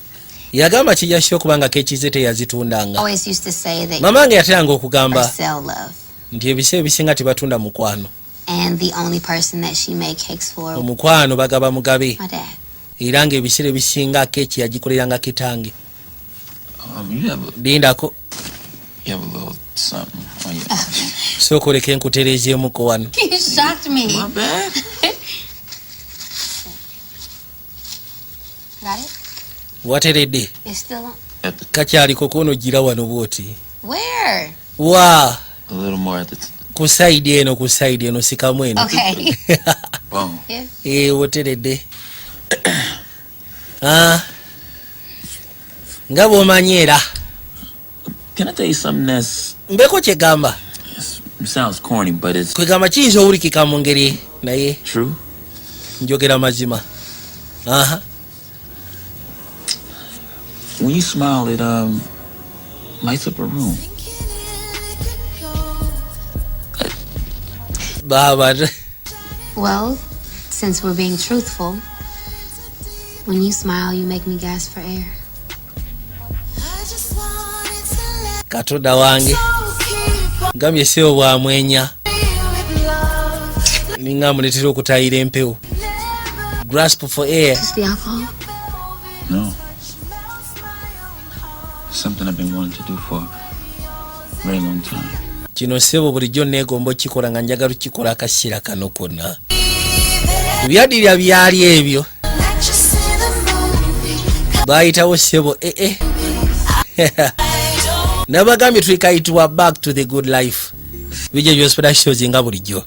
yagamba kijasho kubanga keki ze teyazitundanga.
Always used to say that
Mamange yateranga okugamba
sell love.
nti ebise ebisinga tebatunda mukwano.
And the only person that she made cakes for
omukwano bagaba mugabe.
my dad.
Era ng'ebiseera ebisinga keki yagikoleranga kitange. Lindako.
You have a little something on your...
Sooka oleke nkutereezeemuko wano.
You shocked me.
My bad.
Got it?
Wateredde.
It's still on.
Kacyaliko konogira wano bwoti.
Where?
Wa.
A little more at the...
Ku side eno sikamu eno.
Okay.
Boom.
Yeah.
Wateredde. Nga bw'omanyi.
Can I tell you something that's...
Mbeko kyegamba.
It sounds corny, but it's...
Kwegamba kiyinza owulikika mu ngeri naye.
True.
Njogera mazima.
When you smile, it lights up a room.
Baba.
Well, since we're being truthful, when you smile, you make me gasp for air.
Katonda wange. Ngambye sio bwamwenya. Ninga muletera okutayira empewo. Grasp for air.
Just the alcohol?
No. Something I've been wanting to do for a very long time.
Kino sebo bulijjo neegomba okikola nga njagala okikola akaseera kano konna. Ebyadirira byali ebyo. Bayitawo sebo Nabagambye tulikayitibwa back to the good life. Bijja by'ospera shows nga bulijjo.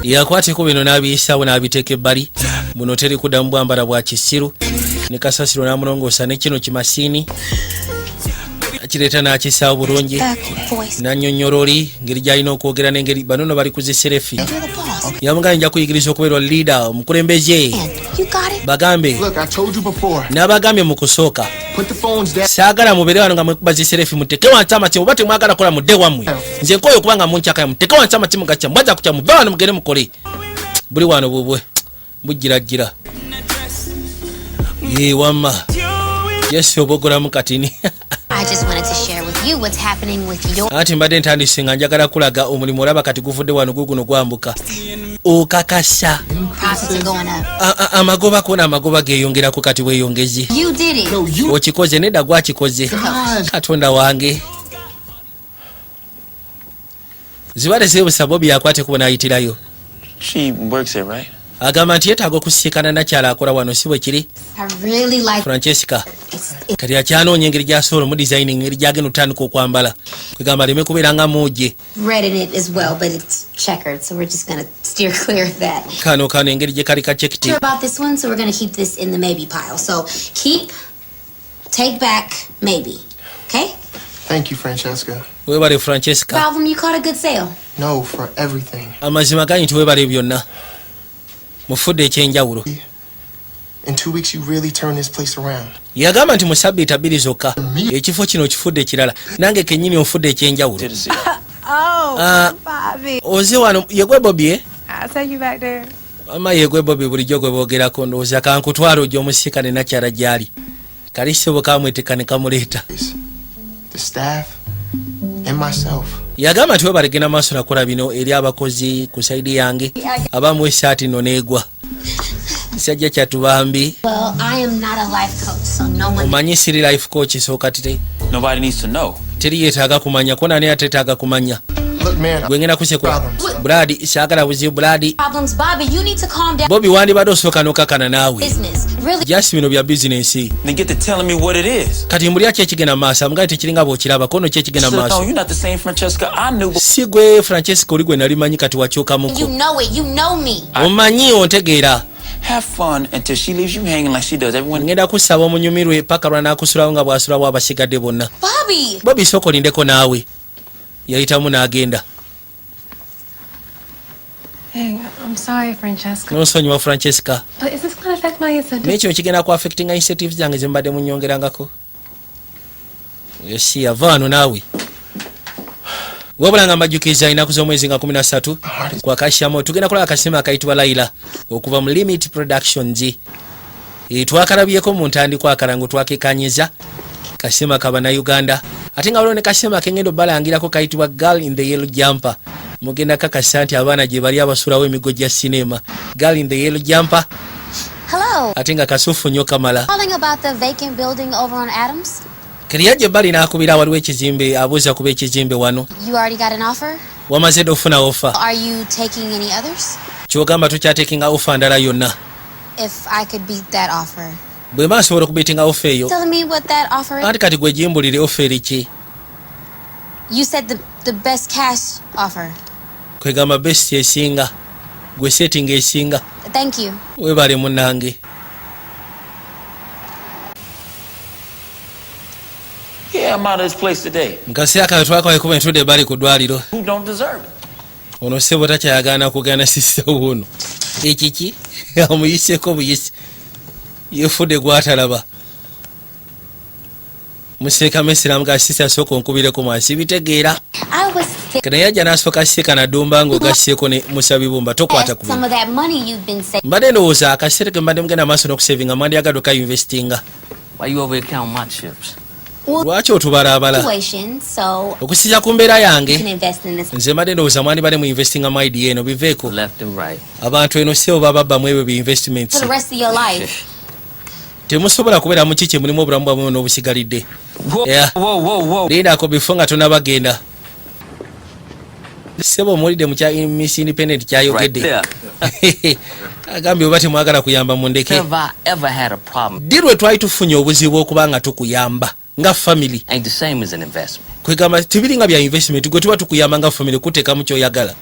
Yakwateko bino n'abiyisawo n'abiteeka ebbali. Muno teri kuddamu bwambala bwa kisiru. Ne kasasiro n'amulongoosa ne kino kimasiini. Kireeta n'akisaawo bulungi. Nannyonnyoroli ngeri gy'alina okwogera n'engeri bano no bali kuziserefi. Yamugambye nja kuyigiriza okubeera leader omukulembeze. Bagambe. N'abagambye mu kusooka. Saagala mubeere wano nga mwekuba ziserefi muteeke wansi amatimu oba temwagala kola mudde wammwe. Nze nkooye kubanga munkyakaya muteeke wansi amatimu gakya mbwaza kutya muve wano mugere mukole. Buli wano bubwe. Bujjirajjira. Ye wamma. Yes obogolamu katini.
I just wanted to share with you what's happening with your...
Ati mbadde ntandise nga njagala kulaga omulimu olaba kati guvudde wano guguno gwambuka. Okakasa.
Profits going up.
Amagoba kona amagoba geeyongerako kati weeyongezi.
You did it. No, you...
Okikoze nedda gwakikoze. Katonda wange. Zibale zeebusa Bobi yakwate kubona ayitirayo.
She works here, right?
Agamba nti yeetaaga okusisikana nakyala akola wano si bwe kiri.
I really like
Francesca. Kati akyanoonya engeri gy'asobola mu designing engeri gy'agenda otandika okwambala. Kwegamba aleme kubeera nga muuje.
red in it as well, but it's checkered, so we're just gonna steer clear of that.
Kano engeri gye kali kachekiti.
Sure about this one, so we're gonna keep this in the maybe pile. So keep, take back, maybe. Okay?
Thank you, Francesca.
Weebale Francesca.
Problem, you caught a good sale.
No, for everything.
Amazima ganyi nti weebale byonna. Mufudde ekyenjawulo.
In 2 weeks, you really turn this place around.
Yagamba nti mu ssabbiiti bbiri zokka ekifo kino kifudde kirala. Nange kennyini onfudde ekyenjawulo.
Bobby.
Oze wano yegwe Bobi
I'll take you back there.
Mama yegwe Bobi bulijjo gwe boogerako ndowooza kankutwala ojja omusiikane nakyala gy'ali. Kali ssebo kamweteka ne kamuleeta.
The staff and myself.
Yagamba nti weebale genda maaso nakola bino eri abakozi ku sayidi yange. Abamu esaati nno neegwa. Sajja kyatubambi.
Well, I am not a life coach, so no one...
Omanyi siri life coach so kati
Nobody needs to know.
Teri yeetaaga kumanya ko nani ateetaaga kumanya.
Look, man.
Gwe ngenda kusekula. Brad, saagala buzibu Brad.
Problems, Bobby, you need to calm down.
Bobi wandibadde osooka n'okakana naawe.
Business. Really?
Just bino bya business.
Then get to telling me what it is.
Kati mbulya ki ekigenda maaso amugaye tekiringa bw'okiraba kono ki ekigenda maaso.
You're not the same Francesca I knew.
Si gwe Francesca oli gwe nali manyi kati wakyukamuko.
You know it. You know me.
Omanyi ontegeera.
Have fun until she leaves you hanging like she does everyone.
Ngenda kusaba omunyumirwe paka lw'anaakusulawo nga bw'asulawo abasigadde bonna.
Bobby
sooka olindeko naawe. Yayitamu n'agenda.
Hey, I'm sorry, Francesca.
N'onsonyiwa Francesca.
But is this going to affect my incentive?
N'ekyo kigenda ku affectinga incentives zange ze mbadde munnyongerangako. Yesi ava wano naawe. wabula nga mbajukiza inaku z'omwezi nga 13 kwa kashyamo tugenda kulaba akasima akayitibwa Laila okuva mu Limit Productions. Twakalabyeko mu ntandiko akarango twakekanyiza kasima kaba na Uganda ate nga waliwo ne kasima kengendo balangirako kayitibwa Girl in the Yellow Jumper. Mugenda kakasa nti abaana gye bali abasulawo emigo gya sinema. Girl in the Yellow Jumper.
Hello.
Ate nga kasufu nnyo kamala.
Calling about the vacant building over on Adams?
Kiriya bali n'akubira waliwo ekizimbe abuuza kuba ekizimbe wano.
You already got an offer?
Wamaze ofuna offer.
Are you taking any others?
Kyogamba tukyatekinga offer ndala yonna.
If I could beat that offer.
Bwe maasobola okubeetinga offer eyo.
Tell me what that offer is.
Ati kati gwe jimbulire offer ki?
You said the best cash offer.
Kwegamba best esinga. Gwe setting esinga.
Thank you.
Webale munange.
Yeah, I'm out of this place today.
Nkasi aka twako ekuba ntude bali ku ddwaliro.
Who don't deserve it?
Ono sebo takyayagana kugana sister wuno. Ekiki amuyiseko buyisi. Yefude gwatalaba. Museka mesiramu ga sister soko nkubireko mwansi bitegeera. Kana yaja nasoka seka na domba ngo gaseko ne musabibumba tokwata ku.
Some of that money you've been saving.
Mbade ndowooza akasereke mbade mugenda maaso n'okusavinga mandi agado ka investinga.
Why you over here counting my chips?
Lwaki otubalaabala?
So
okusiza ku mbeera yange
you can invest in this.
nze mbadde ndowooza mwandi bade mu investinga mu idea eno biveeko.
Left and right.
Abantu eno sebo baba babba mu ebyo bi investments.
For the rest of your life.
Temusobola kubeera mu kiki mulimu obulamu bwamwe n'obusigalidde.
Whoa.
Lindako bifo nga tonabagenda. Sebo mulide mu kya Miss Independent kyayogedde. Agambye oba temwagala kuyamba mu ndeke.
Have I ever had a problem?
Dirwe twali tufunye obuzibu okubanga tukuyamba nga family.
Ain't the same as an investment.
Kwegamba tibiringa bya investment gwe tuba tukuyamba nga family kuteeka mu kyoyagala.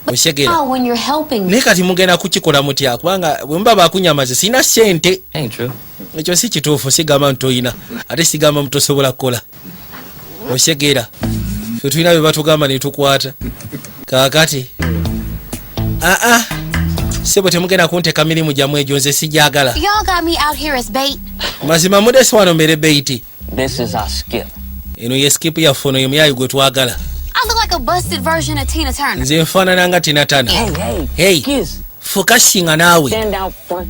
Oshegera.
When you're helping.
Ne kati mugenda kukikola mutya kubanga bwe mbaba akunyamaze sina sente.
Ain't true.
Ekyo si kituufu sigamba ntoyina ate sigamba mutosobola kukola. Oshegera. Ffe tulina bye batugamba ne tukwata. Kaakati. Sebo temugenda kunteeka mirimu gyammwe egyo nze sijagala.
Y'all got me out here as bait.
Mazima mudesi wano mbere bait.
This is our skip.
Eno ye skip ya fono ye muyayi gwe twagala.
I look like a busted version of Tina Turner.
Nze nfaanana nga Tina Turner. Hey. Fokasinga naawe.
Stand out front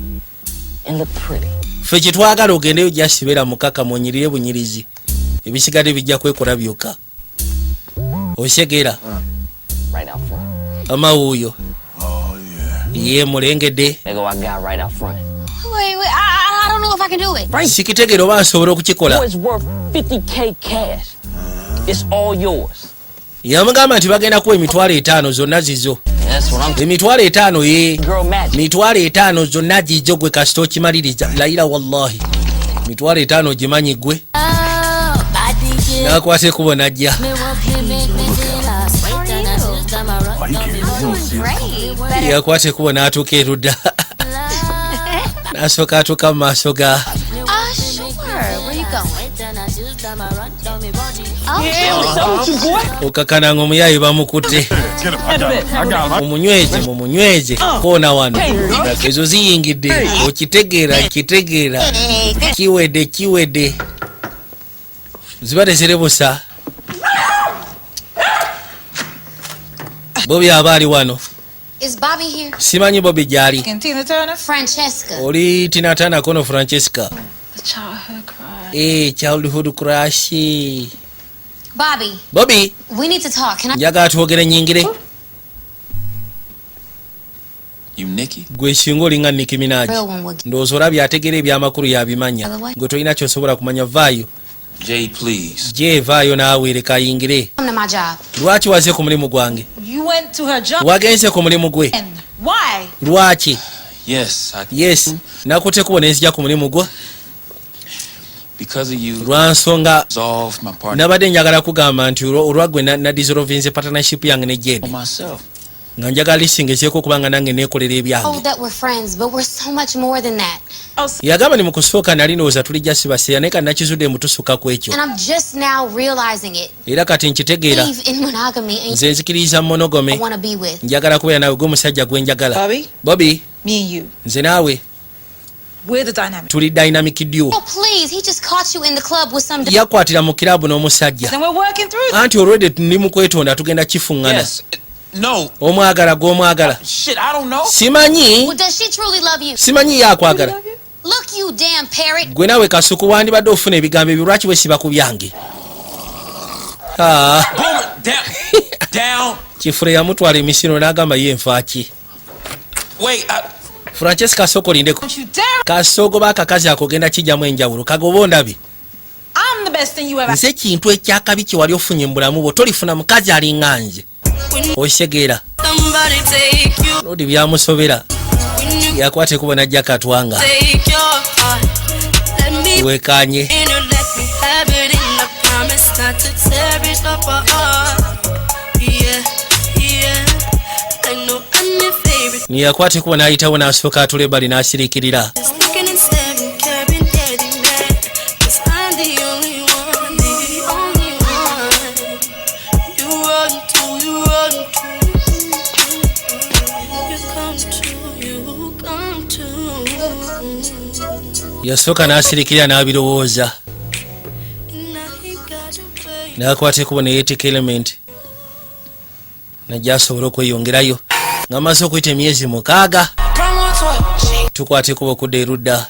and look pretty.
Ffe kye twagala ogendeyo gyasibera mukaka mwonyirire bunyirizi. Ebisigadde bijja kwekola byokka. Oshegera.
Right out front.
Amawuuyo. Ye mulengedde.
There go our guy right out front.
Wait, I don't know if I can do it.
Sikitegera oba nsobola okukikola.
It's worth 50K cash. It's all yours.
Yamugamba nti bagenda kuwa emitwalo 5 zonna zizo. Emitwalo 5 ye. Mitwalo 5 zonna zizo gwe kasita okimaliriza. Laila wallahi. Mitwalo 5 gimanyi gwe. Nakwate kubona ajja. Yakwate kubona atuuka erudda. Nasooka atuuka mu maaso ga.
Sure. Where you going?
Okakana ng'omuyayi bamukutte. Mumunyweze koona wano. Ezo ziyingidde. Okitegeera. Kiwedde. Ziba tezirebusa. Bobby aba ali wano.
Is Bobby here?
Simanyi Bobby gyali.
Tina Turner?
Francesca.
Oli Tina Turner kono Francesca.
The childhood crush.
Childhood crush.
Bobby, we need to talk. Can I?
Njagala twogere nyingire.
You Nicki?
Gwe singa olinga Nicki Minaj. Ndowooza olabye ategeera ebyamakulu yabimanya. Gwe tolina kyosobola kumanya vaayo.
Jay, please.
Jay, vaayo naawe leka ayingire.
Come to my job.
Lwaki waze ku mulimu gwange?
You went to her job.
Wagenze ku mulimu gwe.
Why?
Lwaki?
Yes.
Nakute kubona enzija ku mulimu gwo.
Because of you.
Lwansonga
Solve my partner.
nabadde njagala kugamba nti olwagwe na dissolvinze partnership yange ne Jed.
Myself.
Nga njagala lisingezeeko kubanga nange neekolera ebyange.
Oh, that we're friends, but we're so much more than that.
Yagamba ni mu kusooka nali ndowooza tulijja sibaseera naye kati nakizudde mu tusukka ku ekyo.
And I'm just now realizing it.
Era kati nkitegeera.
Believe in monogamy and
Nze nzikiriza monogamy.
I want to be with.
Njagala kubeera nawe gwe omusajja gwe njagala.
Bobby?
Bobby.
Me and you.
Nze naawe.
We're the dynamic.
Tuli dynamic duo.
Oh, please. He just caught you in the club with some...
Yakwatira mu kilabu n'omusajja.
Then we're working through this.
Anti already ndi mu kwetonda tugenda kifungana.
Yes. No.
Omwagala gw'omwagala.
Shit, I don't know.
Simanyi.
Well, does she truly love you?
Simanyi yakwagala.
Look, you damn parrot.
Gwe nawe kasuku wandibadde ofuna ebigambo ebyo lwaki wesiba ku byange.
Down.
Kifure yamutwala emisiro n'agamba ye nfaaki.
Wait.
Francesca Sokolindeko. Kasogo bakakazi akogenda kijjamu enjawulo. Kagoba ondabi.
I'm the best thing you ever...
Nze kintu ekyakabi kye wali ofunye mu bulamu bwo tolifuna mukazi alinga nze. Osegeera. Lodi byamusobera. Yakwate kubona ajja katwanga. Wekanye. Ni yakwate kubona ayitawo n'asooka atule bali n'asirikirira. Yasooka n'asirikirira n'abirowooza. N'akwate kubona yeetika element. Najja asobole okweyongerayo. Ng'amaze okuyita emyezi 6. Tukwate kuba okudda erudda.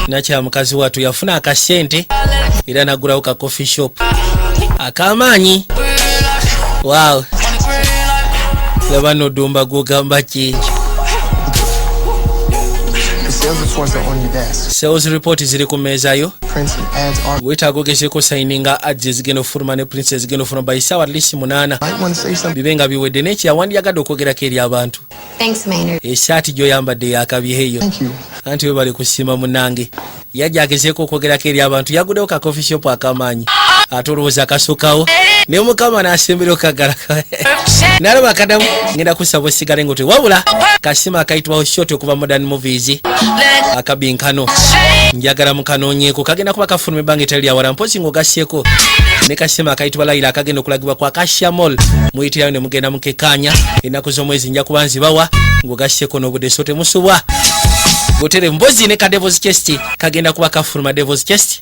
Nakya mukazi watu yafuna akasente era nagulawo ka coffee shop akamaanyi. Wow. Laba n'odumba gw'ogamba ki? Sales report ziri ku mmeeza yo. Weetaaga ogezeeko sayininga ads ezigenda ofuluma ne prince ezigenda ofuluma bayisaawa at least 8. Bibe nga biwedde n'ekyawandiyagadde okwogerako eri abantu.
Thanks, Maynard.
Esaati gy'oyambadde yakabye eyo. Anti we bali kusiima munnange. Yajja agezeeko okwogerako eri abantu yaguddewo ka coffee shop akamaanyi. Ate olowooza akasookawo. Ne mukama n'asembera okagalaka. Nalaba akadamu ngenda kusaba osigale ng'otwe. Wabula kasima akayitibwaho short okuva Modern Movies. Akabinkano. Njagala mukanoonyeeko kagenda kuba kafuluma ebbanga etali lyawala mpozi ng'ogasseeko. Ne kasima akayitibwa Laila akagenda okulagibwa kwa Acacia Mall. Muyitirayo ne mugenda mukekaanya. Ennaku z'omwezi nja kuba nzibawa ng'ogasseeko n'obudde so temusubwa. Gotere mbozi ne ka Devil's Chest kagenda kuba kafuluma Devil's Chest.